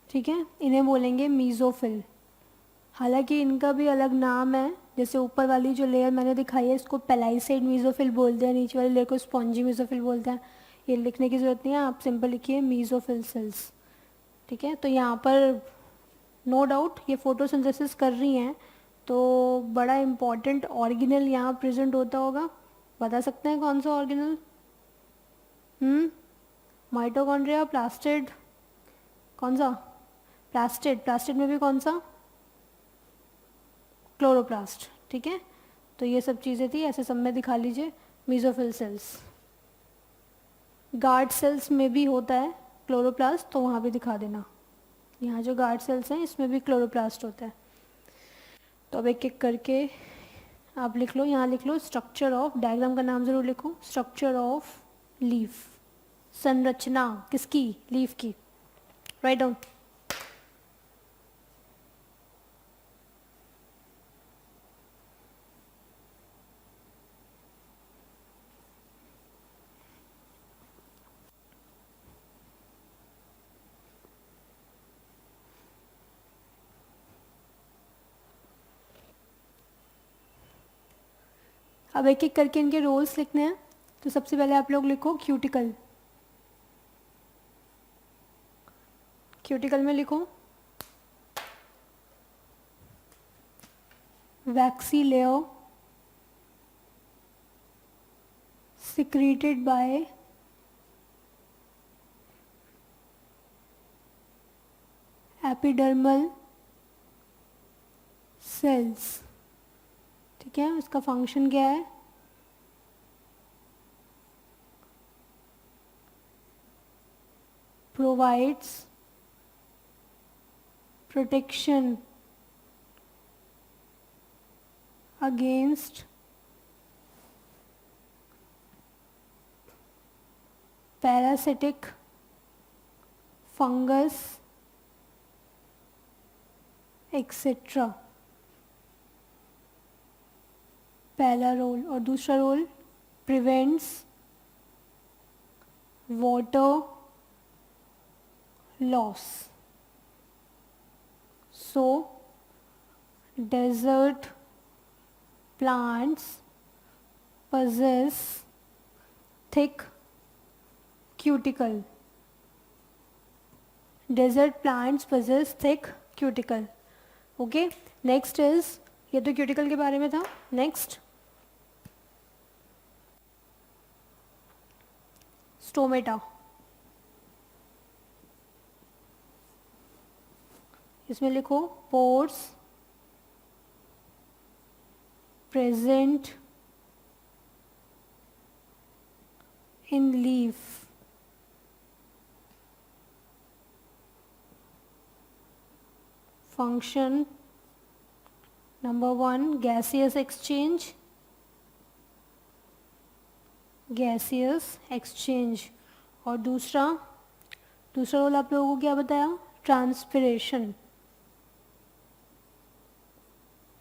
ठीक है, इन्हें बोलेंगे मीज़ोफिल. हालांकि इनका भी अलग नाम है. जैसे ऊपर वाली जो लेयर मैंने दिखाई है इसको पेलाइसेड मीज़ोफिल बोलते हैं, नीचे वाली लेयर को स्पॉन्जी मीज़ोफिल बोलते हैं. ये लिखने की ज़रूरत नहीं है, आप सिंपल लिखिए मीज़ोफिल सेल्स, ठीक है. तो यहाँ पर नो डाउट ये फोटोसिंथेसिस कर रही हैं, तो बड़ा इम्पॉर्टेंट ऑर्गेनल यहाँ प्रेजेंट होता होगा. बता सकते हैं कौन सा ऑर्गेनल? माइटोकॉन्ड्रिया, प्लास्टिड, कौन सा? प्लास्टिड. प्लास्टिड में भी कौन सा? क्लोरोप्लास्ट, ठीक है. तो ये सब चीज़ें थी, ऐसे सब में दिखा लीजिए मीज़ोफिल सेल्स. गार्ड सेल्स में भी होता है क्लोरोप्लास्ट, तो वहाँ भी दिखा देना. यहाँ जो गार्ड सेल्स हैं इसमें भी क्लोरोप्लास्ट होता है. तो अब एक एक करके आप लिख लो, यहाँ लिख लो स्ट्रक्चर ऑफ, डायग्राम का नाम ज़रूर लिखो, स्ट्रक्चर ऑफ लीफ, संरचना किसकी, लीफ की, राइट डाउन। अब एक एक करके इनके रोल्स लिखने हैं। तो सबसे पहले आप लोग लिखो क्यूटिकल, क्यूटिकल में लिखो waxy layer secreted by epidermal cells. ठीक है, उसका फंक्शन क्या है, provides protection against parasitic fungus etcetera. पहला रोल। और दूसरा role prevents water loss. So desert plants possess thick cuticle. Desert plants possess thick cuticle. Okay, next is, ये तो cuticle के बारे में था. Next, stomata. इसमें लिखो pores present in leaf. Function number 1, gaseous exchange. Gaseous exchange. और दूसरा रोल आप लोगों को क्या बताया, ट्रांसपिरेशन.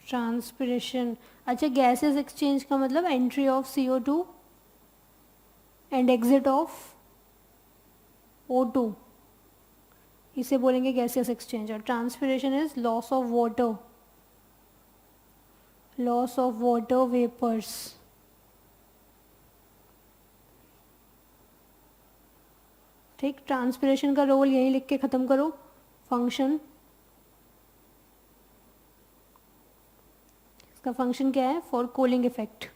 ट्रांसपिरेशन. अच्छा, गैसेस एक्सचेंज का मतलब entry of CO2 and exit of O2, इसे बोलेंगे गैसेस एक्सचेंज. और transpiration is loss of water, loss of water vapours. ठीक, ट्रांसपिरेशन का रोल यही लिख के ख़त्म करो. फंक्शन, इसका फंक्शन क्या है, फॉर कूलिंग इफेक्ट.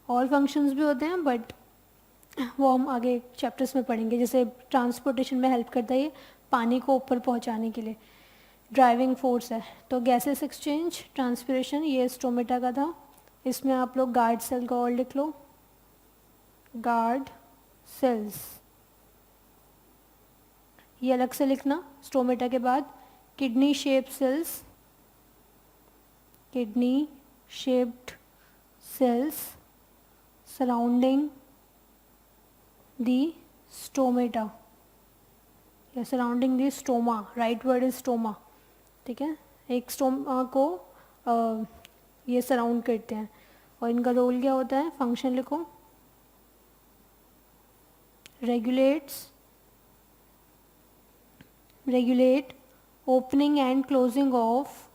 और फंक्शंस भी होते हैं बट वो हम आगे चैप्टर्स में पढ़ेंगे. जैसे ट्रांसपोर्टेशन में हेल्प करता है ये, पानी को ऊपर पहुंचाने के लिए ड्राइविंग फोर्स है. तो गैसेस एक्सचेंज, ट्रांसपिरेशन, ये स्टोमेटा का था. इसमें आप लोग गार्ड सेल का और लिख लो, गार्ड सेल्स. ये अलग से लिखना स्टोमेटा के बाद. Kidney shape cells, kidney shaped cells surrounding the stomata या surrounding the stoma. Right word is stoma. ठीक है, एक स्टोमा को ये सराउंड करते हैं. और इनका रोल क्या होता है, फंक्शन लिखो, regulate opening and closing of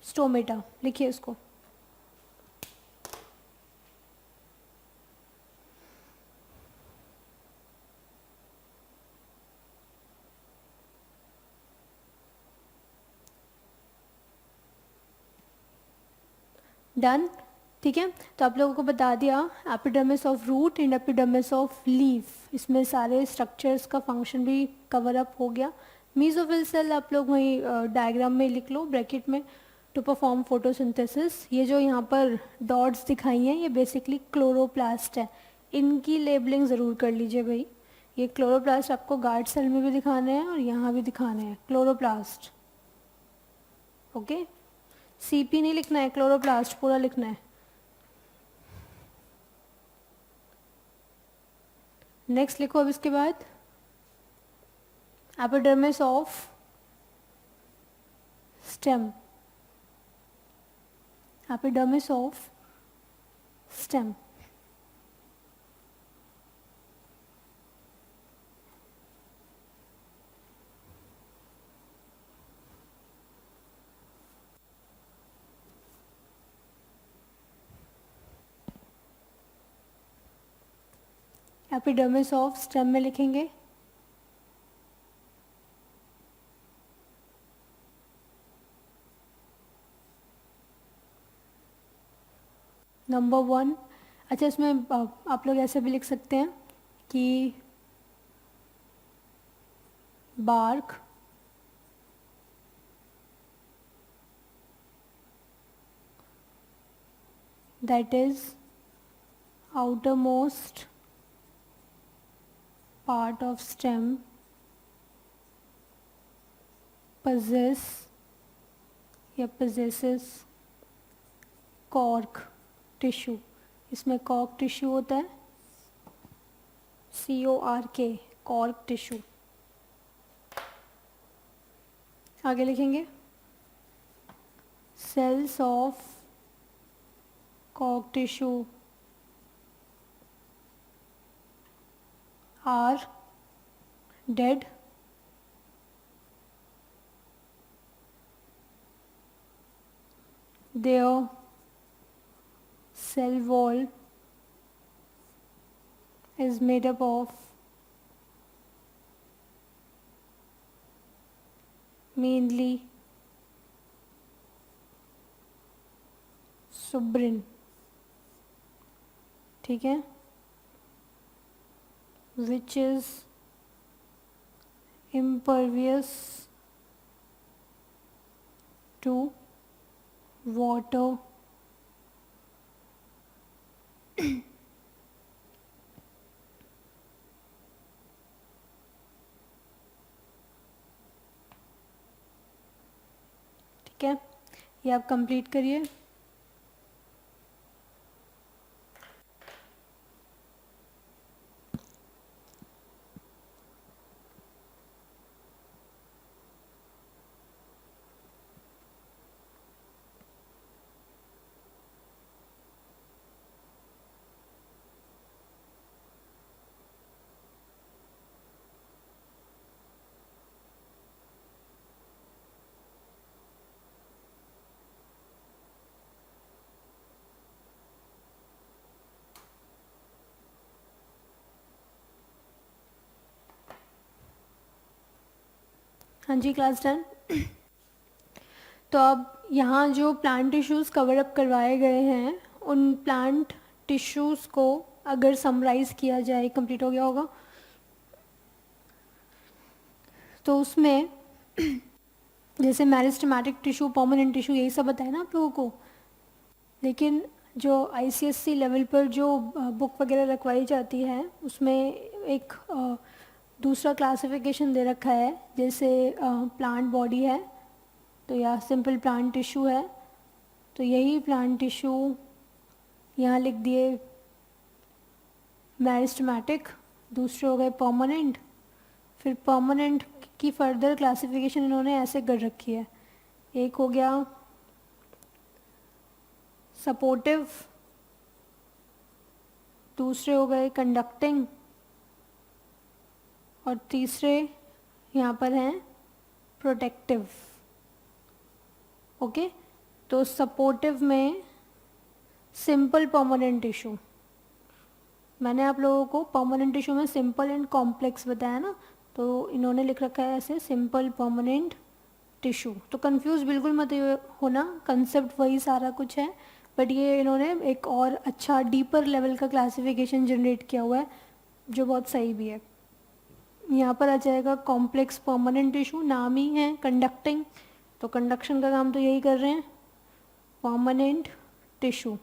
stomata. लिखिए इसको. डन. ठीक है, तो आप लोगों को बता दिया epidermis of root and epidermis of leaf. इसमें सारे स्ट्रक्चर्स का फंक्शन भी कवर अप हो गया. मीजोफिल सेल आप लोग वहीं डायग्राम में लिख लो ब्रैकेट में, टू परफॉर्म फोटोसिंथेसिस. ये जो यहाँ पर डॉट्स दिखाई हैं ये बेसिकली क्लोरोप्लास्ट है. इनकी लेबलिंग ज़रूर कर लीजिए भाई, ये क्लोरोप्लास्ट आपको गार्ड सेल में भी दिखाने हैं और यहाँ भी दिखाने हैं, क्लोरोप्लास्ट। ओके, सीपी नहीं लिखना है, क्लोरोप्लास्ट पूरा लिखना है। नेक्स्ट लिखो अब इसके बाद, epidermis of stem, epidermis of stem. Epidermis of stem में लिखेंगे नंबर 1। अच्छा, इसमें आप लोग ऐसे भी लिख सकते हैं कि bark that is outermost part of stem possesses cork tissue। इसमें कॉर्क टिश्यू होता है, CORK, कॉर्क टिश्यू। आगे लिखेंगे cells of cork tissue are dead their cell wall is made up of mainly सुब्रिन। ठीक है, which is impervious to water ठीक है, ये आप कंप्लीट करिए। हाँ जी, क्लास 10। तो अब यहाँ जो प्लांट टिश्यूज़ कवर अप करवाए गए हैं, उन प्लांट टिश्यूज़ को अगर समराइज़ किया जाए, कंप्लीट हो गया होगा, तो उसमें जैसे मेरिस्टेमेटिक टिश्यू, परमानेंट टिश्यू, यही सब बताया ना आप लोगों को। लेकिन जो ICSE लेवल पर जो बुक वगैरह रखवाई जाती है, उसमें एक दूसरा क्लासिफिकेशन दे रखा है। जैसे प्लांट बॉडी है तो या सिंपल प्लांट टिश्यू है, तो यही प्लांट टिश्यू यहाँ लिख दिए मेरिस्टेमेटिक, दूसरे हो गए परमानेंट। फिर परमानेंट की फर्दर क्लासिफिकेशन इन्होंने ऐसे कर रखी है, एक हो गया सपोर्टिव, दूसरे हो गए कंडक्टिंग, और तीसरे यहाँ पर हैं प्रोटेक्टिव। ओके, तो सपोर्टिव में सिंपल परमानेंट टिश्यू, मैंने आप लोगों को परमानेंट टिश्यू में सिंपल एंड कॉम्प्लेक्स बताया ना, तो इन्होंने लिख रखा है ऐसे सिंपल परमानेंट टिश्यू। तो कंफ्यूज बिल्कुल मत होना, कंसेप्ट वही सारा कुछ है, बट ये इन्होंने एक और अच्छा डीपर लेवल का क्लासिफिकेशन जनरेट किया हुआ है, जो बहुत सही भी है। यहाँ पर आ जाएगा कॉम्प्लेक्स परमानेंट टिश्यू, नाम ही है कंडक्टिंग, तो कंडक्शन का काम तो यही कर रहे हैं, परमानेंट टिश्यू।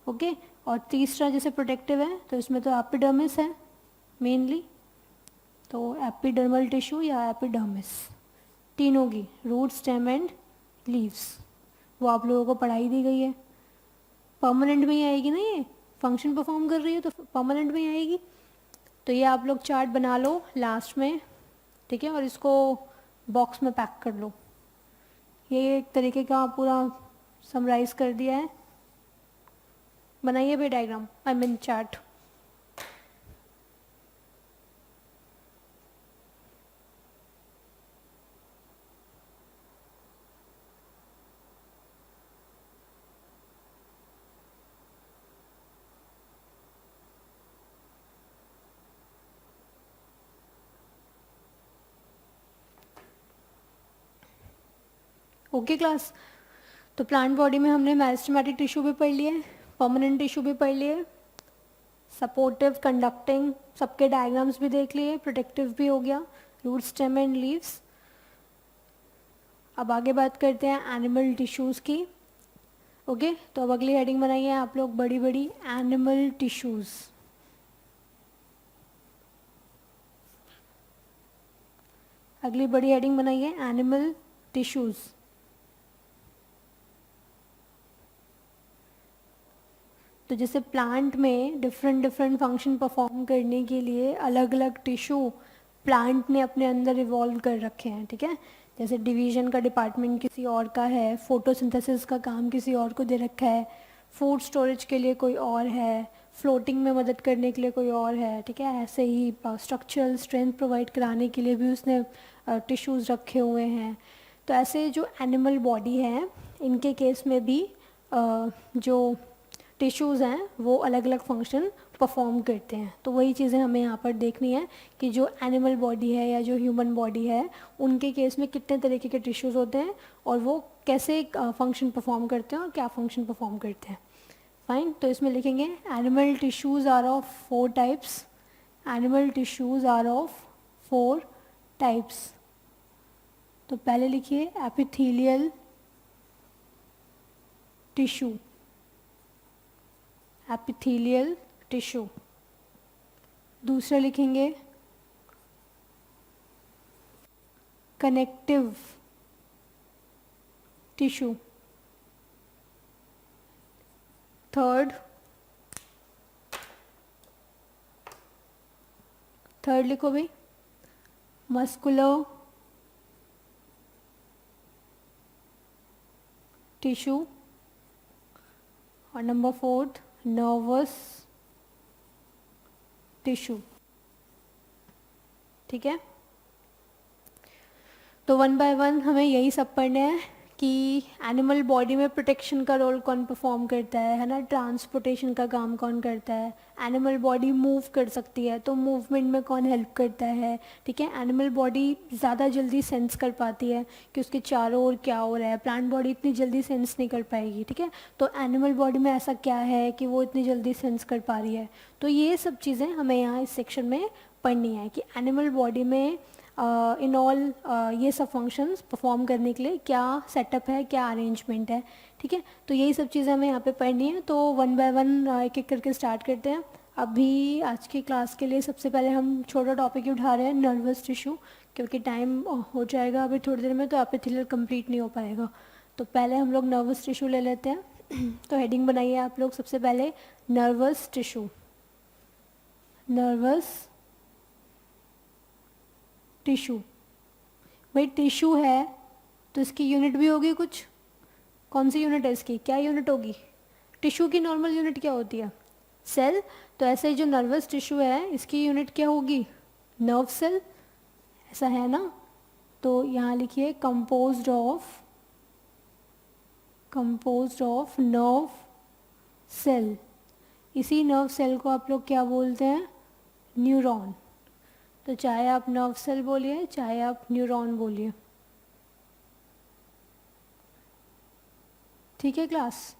ओके, और तीसरा जैसे प्रोटेक्टिव है, तो इसमें तो एपिडर्मिस है मेनली, तो एपिडर्मल टिश्यू या एपिडर्मिस, तीनों की, रूट, स्टेम एंड लीव्स, वो आप लोगों को पढ़ाई दी गई है। परमानेंट में ही आएगी ना, ये फंक्शन परफॉर्म कर रही है तो परमानेंट में ही आएगी। तो ये आप लोग चार्ट बना लो लास्ट में, ठीक है, और इसको बॉक्स में पैक कर लो। ये एक तरीके का पूरा समराइज कर दिया है। बनाइए भाई diagram, I mean chart. Okay class, तो प्लांट बॉडी में हमने मेरिस्टेमेटिक टिश्यू भी पढ़ लिया है, परमानेंट टिश्यू भी पढ़ लिए, सपोर्टिव, कंडक्टिंग, सबके डायग्राम्स भी देख लिए, प्रोटेक्टिव भी हो गया, रूट, स्टेम एंड लीव्स। अब आगे बात करते हैं एनिमल टिश्यूज़ की। ओके, तो अब अगली हेडिंग बनाइए आप लोग, बड़ी बड़ी, एनिमल टिश्यूज़। अगली बड़ी हेडिंग बनाइए एनिमल टिश्यूज़। तो जैसे प्लांट में डिफरेंट डिफरेंट फंक्शन परफॉर्म करने के लिए अलग अलग टिश्यू प्लांट ने अपने अंदर इवॉल्व कर रखे हैं, ठीक है। जैसे डिवीजन का डिपार्टमेंट किसी और का है, फोटोसिंथेसिस का काम किसी और को दे रखा है, फूड स्टोरेज के लिए कोई और है, फ्लोटिंग में मदद करने के लिए कोई और है, ठीक है। ऐसे ही स्ट्रक्चरल स्ट्रेंथ प्रोवाइड कराने के लिए भी उसने टिश्यूज़ रखे हुए हैं। तो ऐसे जो एनिमल बॉडी है, इनके केस में भी जो टिश्यूज़ हैं वो अलग अलग फंक्शन परफॉर्म करते हैं। तो वही चीज़ें हमें यहाँ पर देखनी है कि जो एनिमल बॉडी है या जो ह्यूमन बॉडी है, उनके केस में कितने तरीके के टिश्यूज़ होते हैं और वो कैसे फंक्शन परफॉर्म करते हैं और क्या फंक्शन परफॉर्म करते हैं। फाइन, तो इसमें लिखेंगे animal tissues are of 4 types. Animal tissues are of 4 types. तो पहले लिखिए एपिथेलियल टिश्यू, एपिथेलियल टिश्यू। दूसरा लिखेंगे कनेक्टिव टिश्यू। थर्ड लिखो भाई मस्कुलर टिश्यू। और नंबर 4 नर्वस टिश्यू, ठीक है। तो 1 बाय 1 हमें यही सब पढ़ना है कि एनिमल बॉडी में प्रोटेक्शन का रोल कौन परफॉर्म करता है ना, ट्रांसपोर्टेशन का काम कौन करता है, एनिमल बॉडी मूव कर सकती है तो मूवमेंट में कौन हेल्प करता है, ठीक है। एनिमल बॉडी ज़्यादा जल्दी सेंस कर पाती है कि उसके चारों ओर क्या हो रहा है, प्लांट बॉडी इतनी जल्दी सेंस नहीं कर पाएगी, ठीक है। तो एनिमल बॉडी में ऐसा क्या है कि वो इतनी जल्दी सेंस कर पा रही है। तो ये सब चीज़ें हमें यहाँ इस सेक्शन में पढ़नी है कि एनिमल बॉडी में इन ऑल ये सब फंक्शंस परफॉर्म करने के लिए क्या सेटअप है, क्या अरेंजमेंट है, ठीक है। तो यही सब चीज़ें हमें यहाँ पे पढ़नी है। तो 1 बाय 1 एक एक करके स्टार्ट करते हैं। अभी आज की क्लास के लिए सबसे पहले हम छोटा टॉपिक ही उठा रहे हैं, नर्वस टिश्यू, क्योंकि टाइम हो जाएगा अभी थोड़ी देर में तो एपिथेलियल कंप्लीट नहीं हो पाएगा। तो पहले हम लोग नर्वस टिश्यू ले लेते हैं। तो हेडिंग बनाइए आप लोग सबसे पहले नर्वस टिश्यू। नर्वस टिश्यू, भाई टिश्यू है तो इसकी यूनिट भी होगी कुछ। कौन सी यूनिट है इसकी, क्या यूनिट होगी? टिश्यू की नॉर्मल यूनिट क्या होती है? सेल। तो ऐसे ही जो नर्वस टिश्यू है इसकी यूनिट क्या होगी? नर्व सेल, ऐसा है ना। तो यहाँ लिखिए कंपोज्ड ऑफ नर्व सेल। इसी नर्व सेल को आप लोग क्या बोलते हैं? न्यूरॉन। तो चाहे आप नर्व सेल बोलिए चाहे आप न्यूरॉन बोलिए, ठीक है क्लास।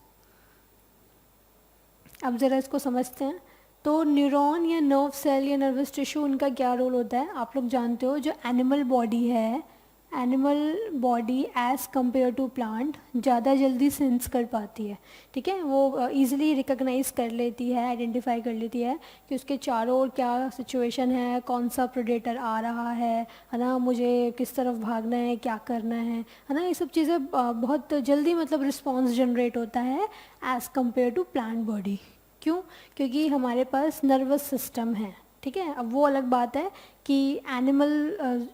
अब ज़रा इसको समझते हैं। तो न्यूरॉन या नर्व सेल या नर्वस टिश्यू, उनका क्या रोल होता है आप लोग जानते हो। जो एनिमल बॉडी है, animal body as compare to plant ज़्यादा जल्दी सेंस कर पाती है, ठीक है, वो ईज़िली रिकॉग्नाइज कर लेती है, आइडेंटिफाई कर लेती है कि उसके चारों ओर क्या सिचुएशन है, कौन सा प्रेडेटर आ रहा है ना, मुझे किस तरफ भागना है, क्या करना है ना, ये सब चीज़ें बहुत जल्दी मतलब रिस्पॉन्स जनरेट होता है as compare to plant body. क्यों? क्योंकि हमारे पास नर्वस सिस्टम है, ठीक है। अब वो अलग बात है कि एनिमल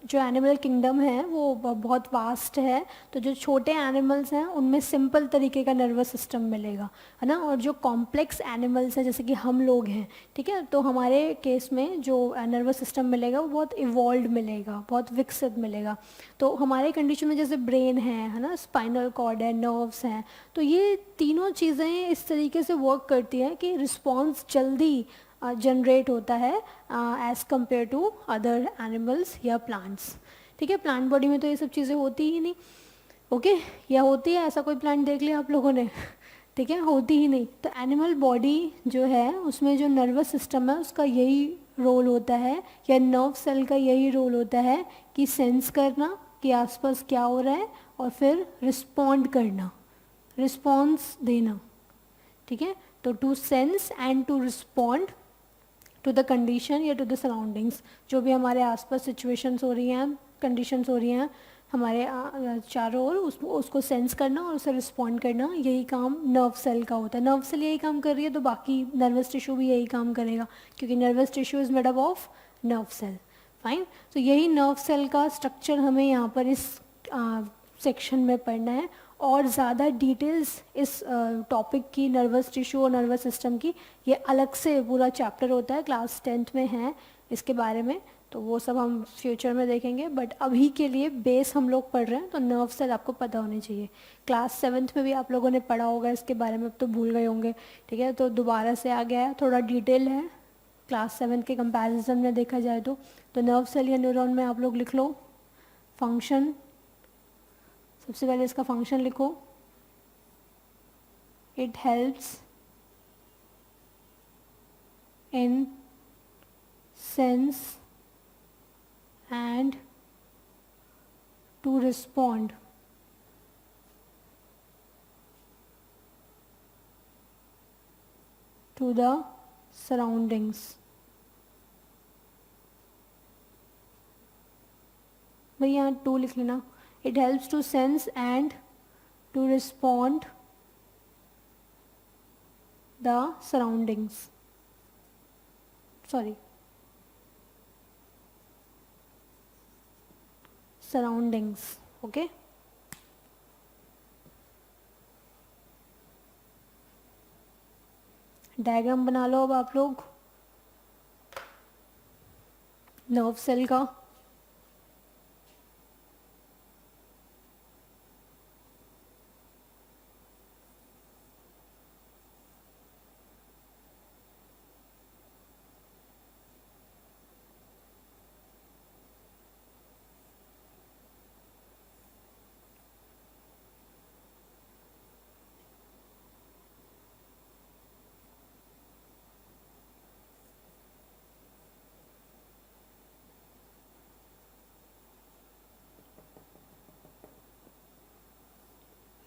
जो एनिमल किंगडम है वो बहुत वास्ट है, तो जो छोटे एनिमल्स हैं उनमें सिंपल तरीके का नर्वस सिस्टम मिलेगा, है ना, और जो कॉम्प्लेक्स एनिमल्स हैं जैसे कि हम लोग हैं, ठीक है, तो हमारे केस में जो नर्वस सिस्टम मिलेगा वो बहुत इवॉल्व मिलेगा, बहुत विकसित मिलेगा। तो हमारे कंडीशन में जैसे ब्रेन है ना, स्पाइनल कॉर्ड है, नर्व्स हैं, तो ये तीनों चीज़ें इस तरीके से वर्क करती हैं कि रिस्पॉन्स जल्दी जनरेट होता है as compare to other animals या प्लांट्स, ठीक है। प्लांट बॉडी में तो ये सब चीज़ें होती ही नहीं, ओके, या होती है, ऐसा कोई प्लांट देख लिया आप लोगों ने? ठीक है, होती ही नहीं। तो एनिमल बॉडी जो है उसमें जो नर्वस सिस्टम है उसका यही रोल होता है, या नर्व सेल का यही रोल होता है कि सेंस करना कि आसपास क्या हो रहा है और फिर रिस्पॉन्ड करना, रिस्पॉन्स देना, ठीक है। तो to sense and to respond to the condition या टू द सराउंडिंग्स, जो भी हमारे आसपास सिचुएशंस हो रही हैं, कंडीशंस हो रही हैं हमारे चारों ओर, उसको सेंस करना और उसे रिस्पॉन्ड करना, यही काम नर्व सेल का होता है। नर्व सेल यही काम कर रही है तो बाकी नर्वस टिश्यू भी यही काम करेगा, क्योंकि nervous tissue is made up of nerve cell. Fine, तो यही नर्व सेल का स्ट्रक्चर हमें यहाँ पर इस सेक्शन में पढ़ना है, और ज़्यादा डिटेल्स इस टॉपिक की, नर्वस टिश्यू और नर्वस सिस्टम की, ये अलग से पूरा चैप्टर होता है, क्लास 10th में है इसके बारे में, तो वो सब हम फ्यूचर में देखेंगे। बट अभी के लिए बेस हम लोग पढ़ रहे हैं, तो नर्व सेल आपको पता होनी चाहिए। क्लास 7th में भी आप लोगों ने पढ़ा होगा इसके बारे में, अब तो भूल गए होंगे, ठीक है, तो दोबारा से आ गया है, थोड़ा डिटेल है क्लास 7 के कंपैरिजन में देखा जाए तो नर्व सेल या न्यूरॉन में आप लोग लिख लो फंक्शन, सबसे पहले इसका फंक्शन लिखो, it helps in sense and to respond to the surroundings. भाई यहाँ 2 लिख लेना, it helps to sense and to respond the surroundings, sorry, surroundings, okay। Diagram बना लो अब आप लोग नर्व सेल का।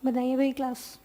बताइए भाई क्लास।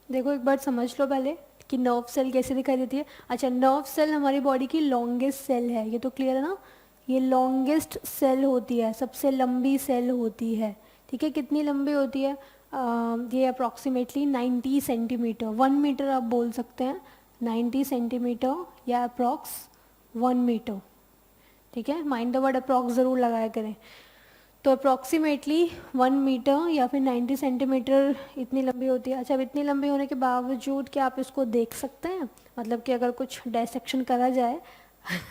देखो एक बार समझ लो पहले कि नर्व सेल कैसे दिखाई देती है। अच्छा, नर्व सेल हमारी बॉडी की लॉन्गेस्ट सेल है, ये तो क्लियर है ना, ये लॉन्गेस्ट सेल होती है, सबसे लंबी सेल होती है, ठीक है। कितनी लंबी होती है? ये अप्रॉक्सीमेटली 90 सेंटीमीटर, 1 मीटर आप बोल सकते हैं, 90 सेंटीमीटर या अप्रॉक्स 1 मीटर, ठीक है। माइंड द वर्ड अप्रॉक्स ज़रूर लगाया करें। तो अप्रॉक्सीमेटली 1 मीटर या फिर 90 सेंटीमीटर इतनी लंबी होती है। अच्छा, अब इतनी लंबी होने के बावजूद क्या आप इसको देख सकते हैं? मतलब कि अगर कुछ डायसेक्शन करा जाए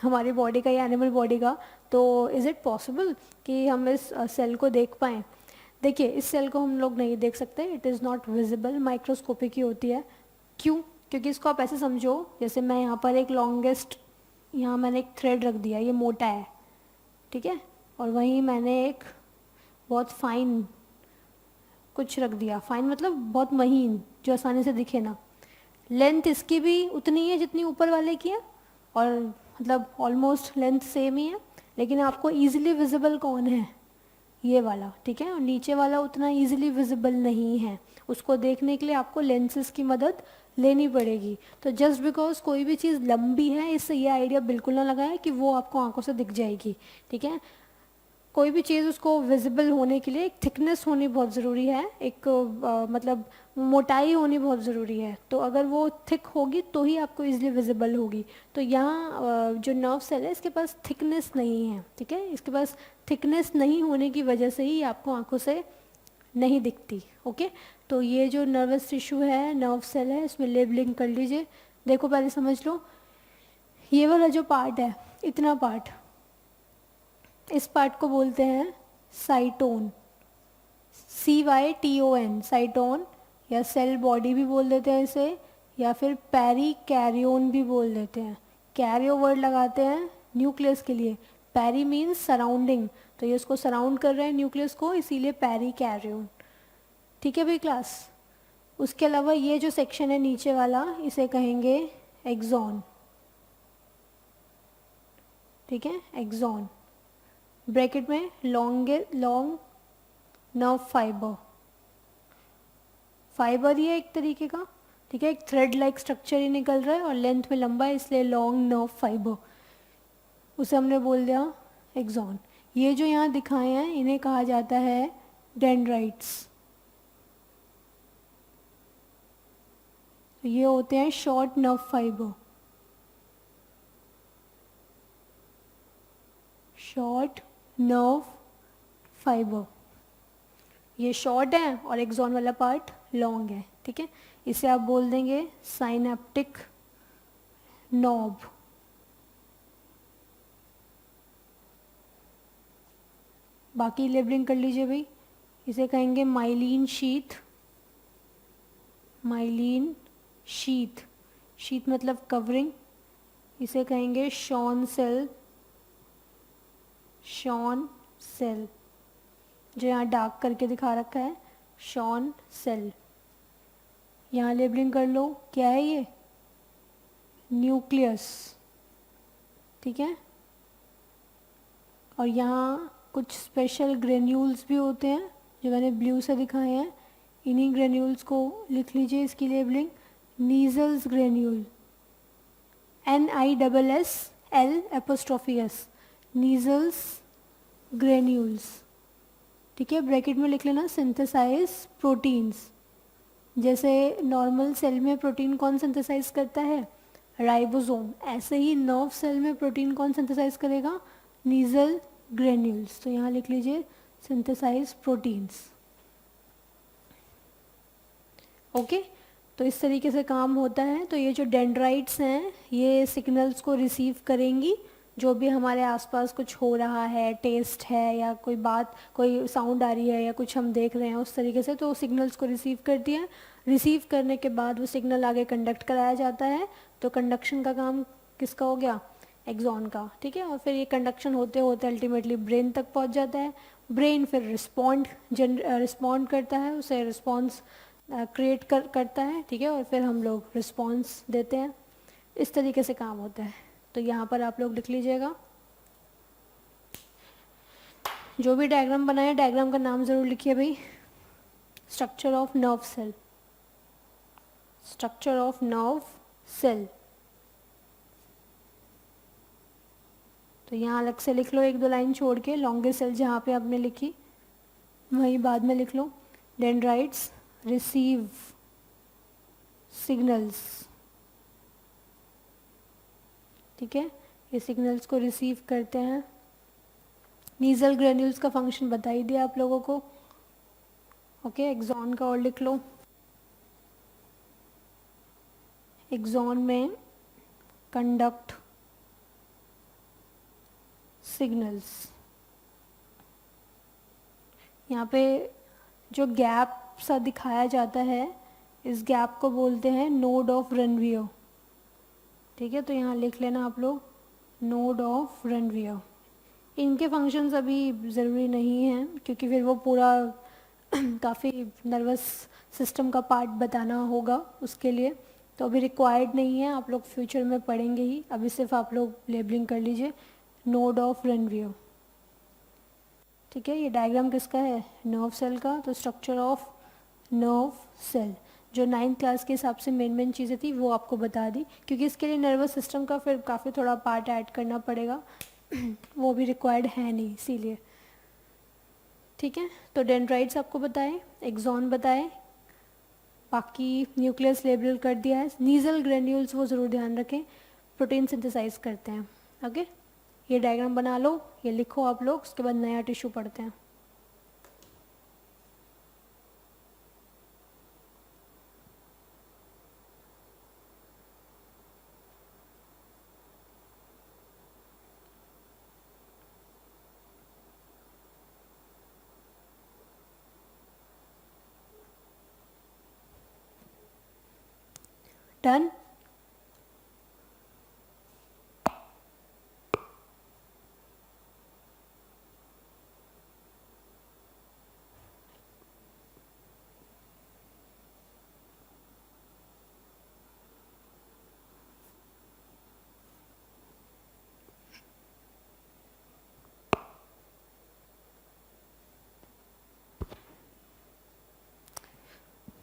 हमारी बॉडी का या एनिमल बॉडी का, तो इज़ इट पॉसिबल कि हम इस सेल को देख पाएँ? देखिए, इस सेल को हम लोग नहीं देख सकते, it is not visible, microscopic ही होती है। क्यों? क्योंकि इसको आप ऐसे समझो, जैसे मैं यहाँ पर एक लॉन्गेस्ट, यहाँ मैंने एक थ्रेड रख दिया, ये मोटा है, ठीक है, और वहीं मैंने एक बहुत फाइन कुछ रख दिया। फाइन मतलब बहुत महीन, जो आसानी से दिखे ना। लेंथ इसकी भी उतनी है जितनी ऊपर वाले की है, और मतलब ऑलमोस्ट लेंथ सेम ही है, लेकिन आपको इजीली विजिबल कौन है? ये वाला, ठीक है। और नीचे वाला उतना इजीली विजिबल नहीं है, उसको देखने के लिए आपको लेंसेज की मदद लेनी पड़ेगी। तो जस्ट बिकॉज कोई भी चीज़ लंबी है, इससे ये आइडिया बिल्कुल ना लगाएं कि वो आपको आंखों से दिख जाएगी, ठीक है। कोई भी चीज़ उसको विजिबल होने के लिए एक थिकनेस होनी बहुत ज़रूरी है, एक मतलब मोटाई होनी बहुत ज़रूरी है। तो अगर वो थिक होगी तो ही आपको इजीली विजिबल होगी। तो यहाँ जो नर्व सेल है इसके पास थिकनेस नहीं है, ठीक है। इसके पास थिकनेस नहीं होने की वजह से ही आपको आंखों से नहीं दिखती। ओके, तो ये जो नर्वस टिश्यू है, नर्व सेल है, इसमें लेबलिंग कर लीजिए। देखो, पहले समझ लो, ये वाला जो पार्ट है, इतना पार्ट, इस पार्ट को बोलते हैं साइटोन, CYTON, साइटोन, या सेल बॉडी भी बोल देते हैं इसे, या फिर पेरी कैरियोन भी बोल देते हैं। कैरियो वर्ड लगाते हैं न्यूक्लियस के लिए, पेरी मीन्स सराउंडिंग, तो ये उसको सराउंड कर रहे हैं न्यूक्लियस को, इसीलिए पेरी कैरियोन, ठीक है भाई क्लास। उसके अलावा ये जो सेक्शन है नीचे वाला, इसे कहेंगे एक्सॉन, ठीक है, एक्सॉन। ब्रैकेट में लॉन्ग नर्व फाइबर, फाइबर ही है एक तरीके का, ठीक है, एक थ्रेड लाइक स्ट्रक्चर ही निकल रहा है और लेंथ में लंबा है, इसलिए लॉन्ग नर्व फाइबर, उसे हमने बोल दिया एक्सॉन। ये जो यहाँ दिखाए हैं इन्हें कहा जाता है डेंड्राइट्स। ये होते हैं short nerve fibre, short nerve fibre, ये शॉर्ट है और एक्सॉन वाला पार्ट लॉन्ग है, ठीक है। इसे आप बोल देंगे साइनेप्टिक नॉब। बाकी लेबलिंग कर लीजिए भाई। इसे कहेंगे myelin sheath, myelin sheath, sheath मतलब कवरिंग। इसे कहेंगे शॉन सेल, शॉन सेल, जो यहाँ डार्क करके दिखा रखा है, शॉन सेल। यहाँ लेबलिंग कर लो, क्या है ये? न्यूक्लियस, ठीक है। और यहाँ कुछ स्पेशल ग्रेन्यूल्स भी होते हैं जो मैंने ब्लू से दिखाए हैं, इन्हीं ग्रेन्यूल्स को लिख लीजिए, इसकी लेबलिंग नीजल्स ग्रेन्यूल, NISSL', नीजल्स ग्रेन्यूल्स, ठीक है। ब्रैकेट में लिख लेना सिंथेसाइज प्रोटीन्स। जैसे नॉर्मल सेल में प्रोटीन कौन सिंथेसाइज करता है? राइबोसोम। ऐसे ही नर्व सेल में प्रोटीन कौन सिंथेसाइज करेगा? Nasal granules. तो यहाँ लिख लीजिए सिंथेसाइज प्रोटीन्स। ओके, तो इस तरीके से काम होता है। तो ये जो डेंड्राइट्स हैं ये सिग्नल्स को रिसीव करेंगी, जो भी हमारे आसपास कुछ हो रहा है, टेस्ट है या कोई बात, कोई साउंड आ रही है या कुछ हम देख रहे हैं उस तरीके से, तो सिग्नल्स को रिसीव करती है। रिसीव करने के बाद वो सिग्नल आगे कंडक्ट कराया जाता है। तो कंडक्शन का काम किसका हो गया? एक्सॉन का, ठीक है। और फिर ये कंडक्शन होते होते अल्टीमेटली ब्रेन तक पहुंच जाता है। ब्रेन फिर रिस्पॉन्ड करता है, उसे रिस्पॉन्स क्रिएट करता है, ठीक है। और फिर हम लोग रिस्पॉन्स देते हैं। इस तरीके से काम होता है। तो यहाँ पर आप लोग लिख लीजिएगा, जो भी डायग्राम बनाया डायग्राम का नाम ज़रूर लिखिए भाई। Structure of nerve cell, structure of nerve cell. तो यहाँ अलग से लिख लो, एक दो लाइन छोड़ के, लॉन्गेस्ट सेल जहाँ पे आपने लिखी वहीं बाद में लिख लो। डेंड्राइट्स रिसीव सिग्नल्स, ठीक है। ये सिग्नल्स को रिसीव करते हैं। नीजल ग्रेन्यूल्स का फंक्शन बता ही दिया आप लोगों को। ओके, एक्सॉन का और लिख लो। एक्सॉन में कंडक्ट सिग्नल्स। यहाँ पे जो गैप सा दिखाया जाता है, इस गैप को बोलते हैं नोड ऑफ रनवियर। ठीक है, तो यहाँ लिख लेना आप लोग, नोड ऑफ रनवियर। इनके फंक्शंस अभी ज़रूरी नहीं हैं, क्योंकि फिर वो पूरा काफ़ी नर्वस सिस्टम का पार्ट बताना होगा उसके लिए, तो अभी रिक्वायर्ड नहीं है, आप लोग फ्यूचर में पढ़ेंगे ही। अभी सिर्फ आप लोग लेबलिंग कर लीजिए, नोड ऑफ रनवियर। ठीक है, ये डायग्राम किसका है? नर्व सेल का। तो स्ट्रक्चर ऑफ नर्व सेल, जो 9th क्लास के हिसाब से मेन चीज़ें थी वो आपको बता दी, क्योंकि इसके लिए नर्वस सिस्टम का फिर काफ़ी थोड़ा पार्ट ऐड करना पड़ेगा वो भी रिक्वायर्ड है नहीं, इसीलिए। ठीक है, तो डेंड्राइट्स आपको बताए, एक्सॉन बताए, बाकी न्यूक्लियस लेबल कर दिया है। नीजल ग्रेन्यूल्स वो ज़रूर ध्यान रखें, प्रोटीन सिंथेसाइज करते हैं। ओके, ये डायग्राम बना लो, ये लिखो आप लोग, उसके बाद नया टिश्यू पढ़ते हैं। डन।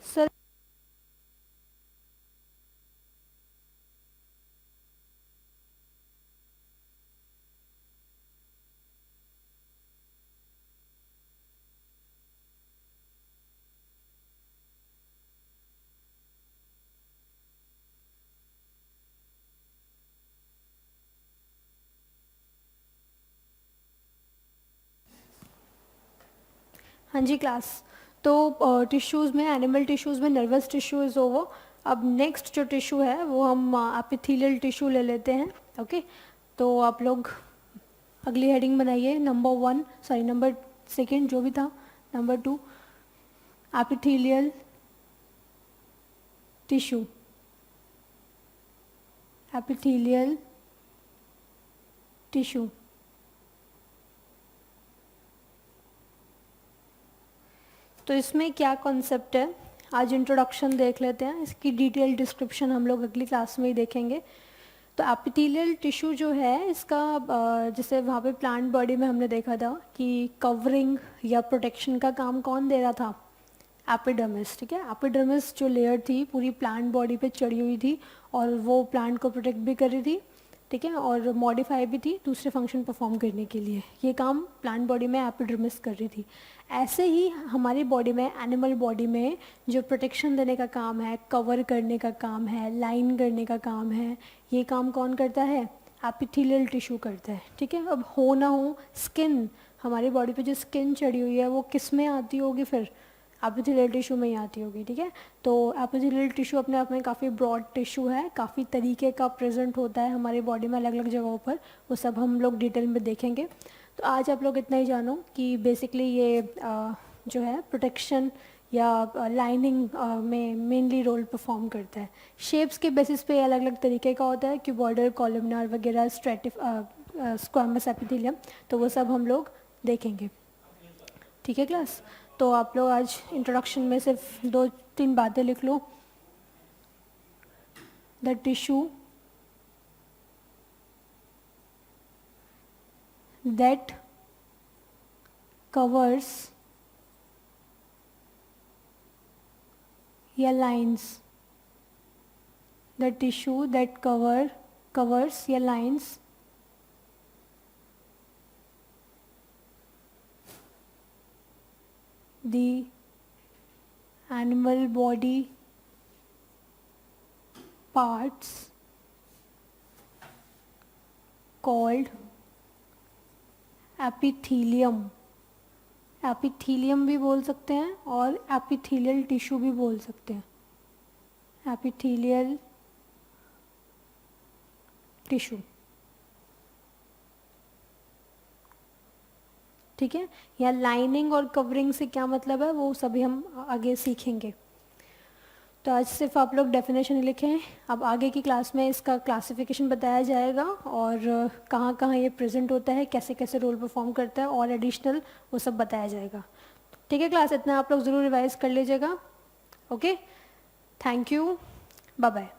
सर हाँ जी क्लास, तो टिश्यूज़ में, एनिमल टिश्यूज़ में नर्वस टिश्यू इज़ ओवर। अब नेक्स्ट जो टिश्यू है वो हम एपिथेलियल टिश्यू ले लेते हैं। ओके, तो आप लोग अगली हेडिंग बनाइए, नंबर 1, सॉरी नंबर 2 जो भी था, number 2, epithelial tissue. Epithelial tissue, तो इसमें क्या कॉन्सेप्ट है, आज इंट्रोडक्शन देख लेते हैं, इसकी डिटेल डिस्क्रिप्शन हम लोग अगली क्लास में ही देखेंगे। तो एपिथेलियल टिश्यू जो है इसका, जैसे वहाँ पे प्लांट बॉडी में हमने देखा था कि कवरिंग या प्रोटेक्शन का काम कौन दे रहा था? एपिडर्मिस। ठीक है, एपिडर्मिस जो लेयर थी पूरी प्लांट बॉडी पे चढ़ी हुई थी और वो प्लांट को प्रोटेक्ट भी कर रही थी। ठीक है, और मॉडिफाई भी थी दूसरे फंक्शन परफॉर्म करने के लिए, ये काम प्लांट बॉडी में एपिडर्मिस कर रही थी। ऐसे ही हमारी बॉडी में, एनिमल बॉडी में जो प्रोटेक्शन देने का काम है, कवर करने का काम है, लाइन करने का काम है, ये काम कौन करता है? एपिथेलियल टिश्यू करता है। ठीक है, अब हो ना हो, स्किन, हमारी बॉडी पे जो स्किन चढ़ी हुई है वो किस में आती होगी? फिर एपिथेलियल टिश्यू में ही आती होगी। ठीक है, तो एपिथेलियल टिश्यू अपने आप में काफ़ी ब्रॉड टिश्यू है, काफ़ी तरीके का प्रेजेंट होता है हमारी बॉडी में अलग अलग जगहों पर, वो सब हम लोग डिटेल में देखेंगे। तो आज आप लोग इतना ही जानो कि बेसिकली ये जो है प्रोटेक्शन या लाइनिंग में मेनली रोल परफॉर्म करता है। शेप्स के बेसिस पे अलग अलग तरीके का होता है, क्यूबॉइडल, कॉलमनार वगैरह, स्क्वामस एपिथेलियम, तो वो सब हम लोग देखेंगे। ठीक है क्लास, तो आप लोग आज इंट्रोडक्शन में सिर्फ 2-3 बातें लिख लो। द टिश्यू दैट कवर्स या lines, the tissue that covers या lines the animal body parts called epithelium. Epithelium भी बोल सकते हैं और एपिथेलियल टिश्यू भी बोल सकते हैं, एपिथेलियल टिश्यू। ठीक है, या लाइनिंग और कवरिंग से क्या मतलब है वो सभी हम आगे सीखेंगे। तो आज सिर्फ आप लोग डेफिनेशन लिखें, अब आगे की क्लास में इसका क्लासिफिकेशन बताया जाएगा और कहाँ कहाँ ये प्रेजेंट होता है, कैसे कैसे रोल परफॉर्म करता है और एडिशनल वो सब बताया जाएगा। ठीक है क्लास, इतना आप लोग ज़रूर रिवाइज कर लीजिएगा। Okay, thank you, bye bye.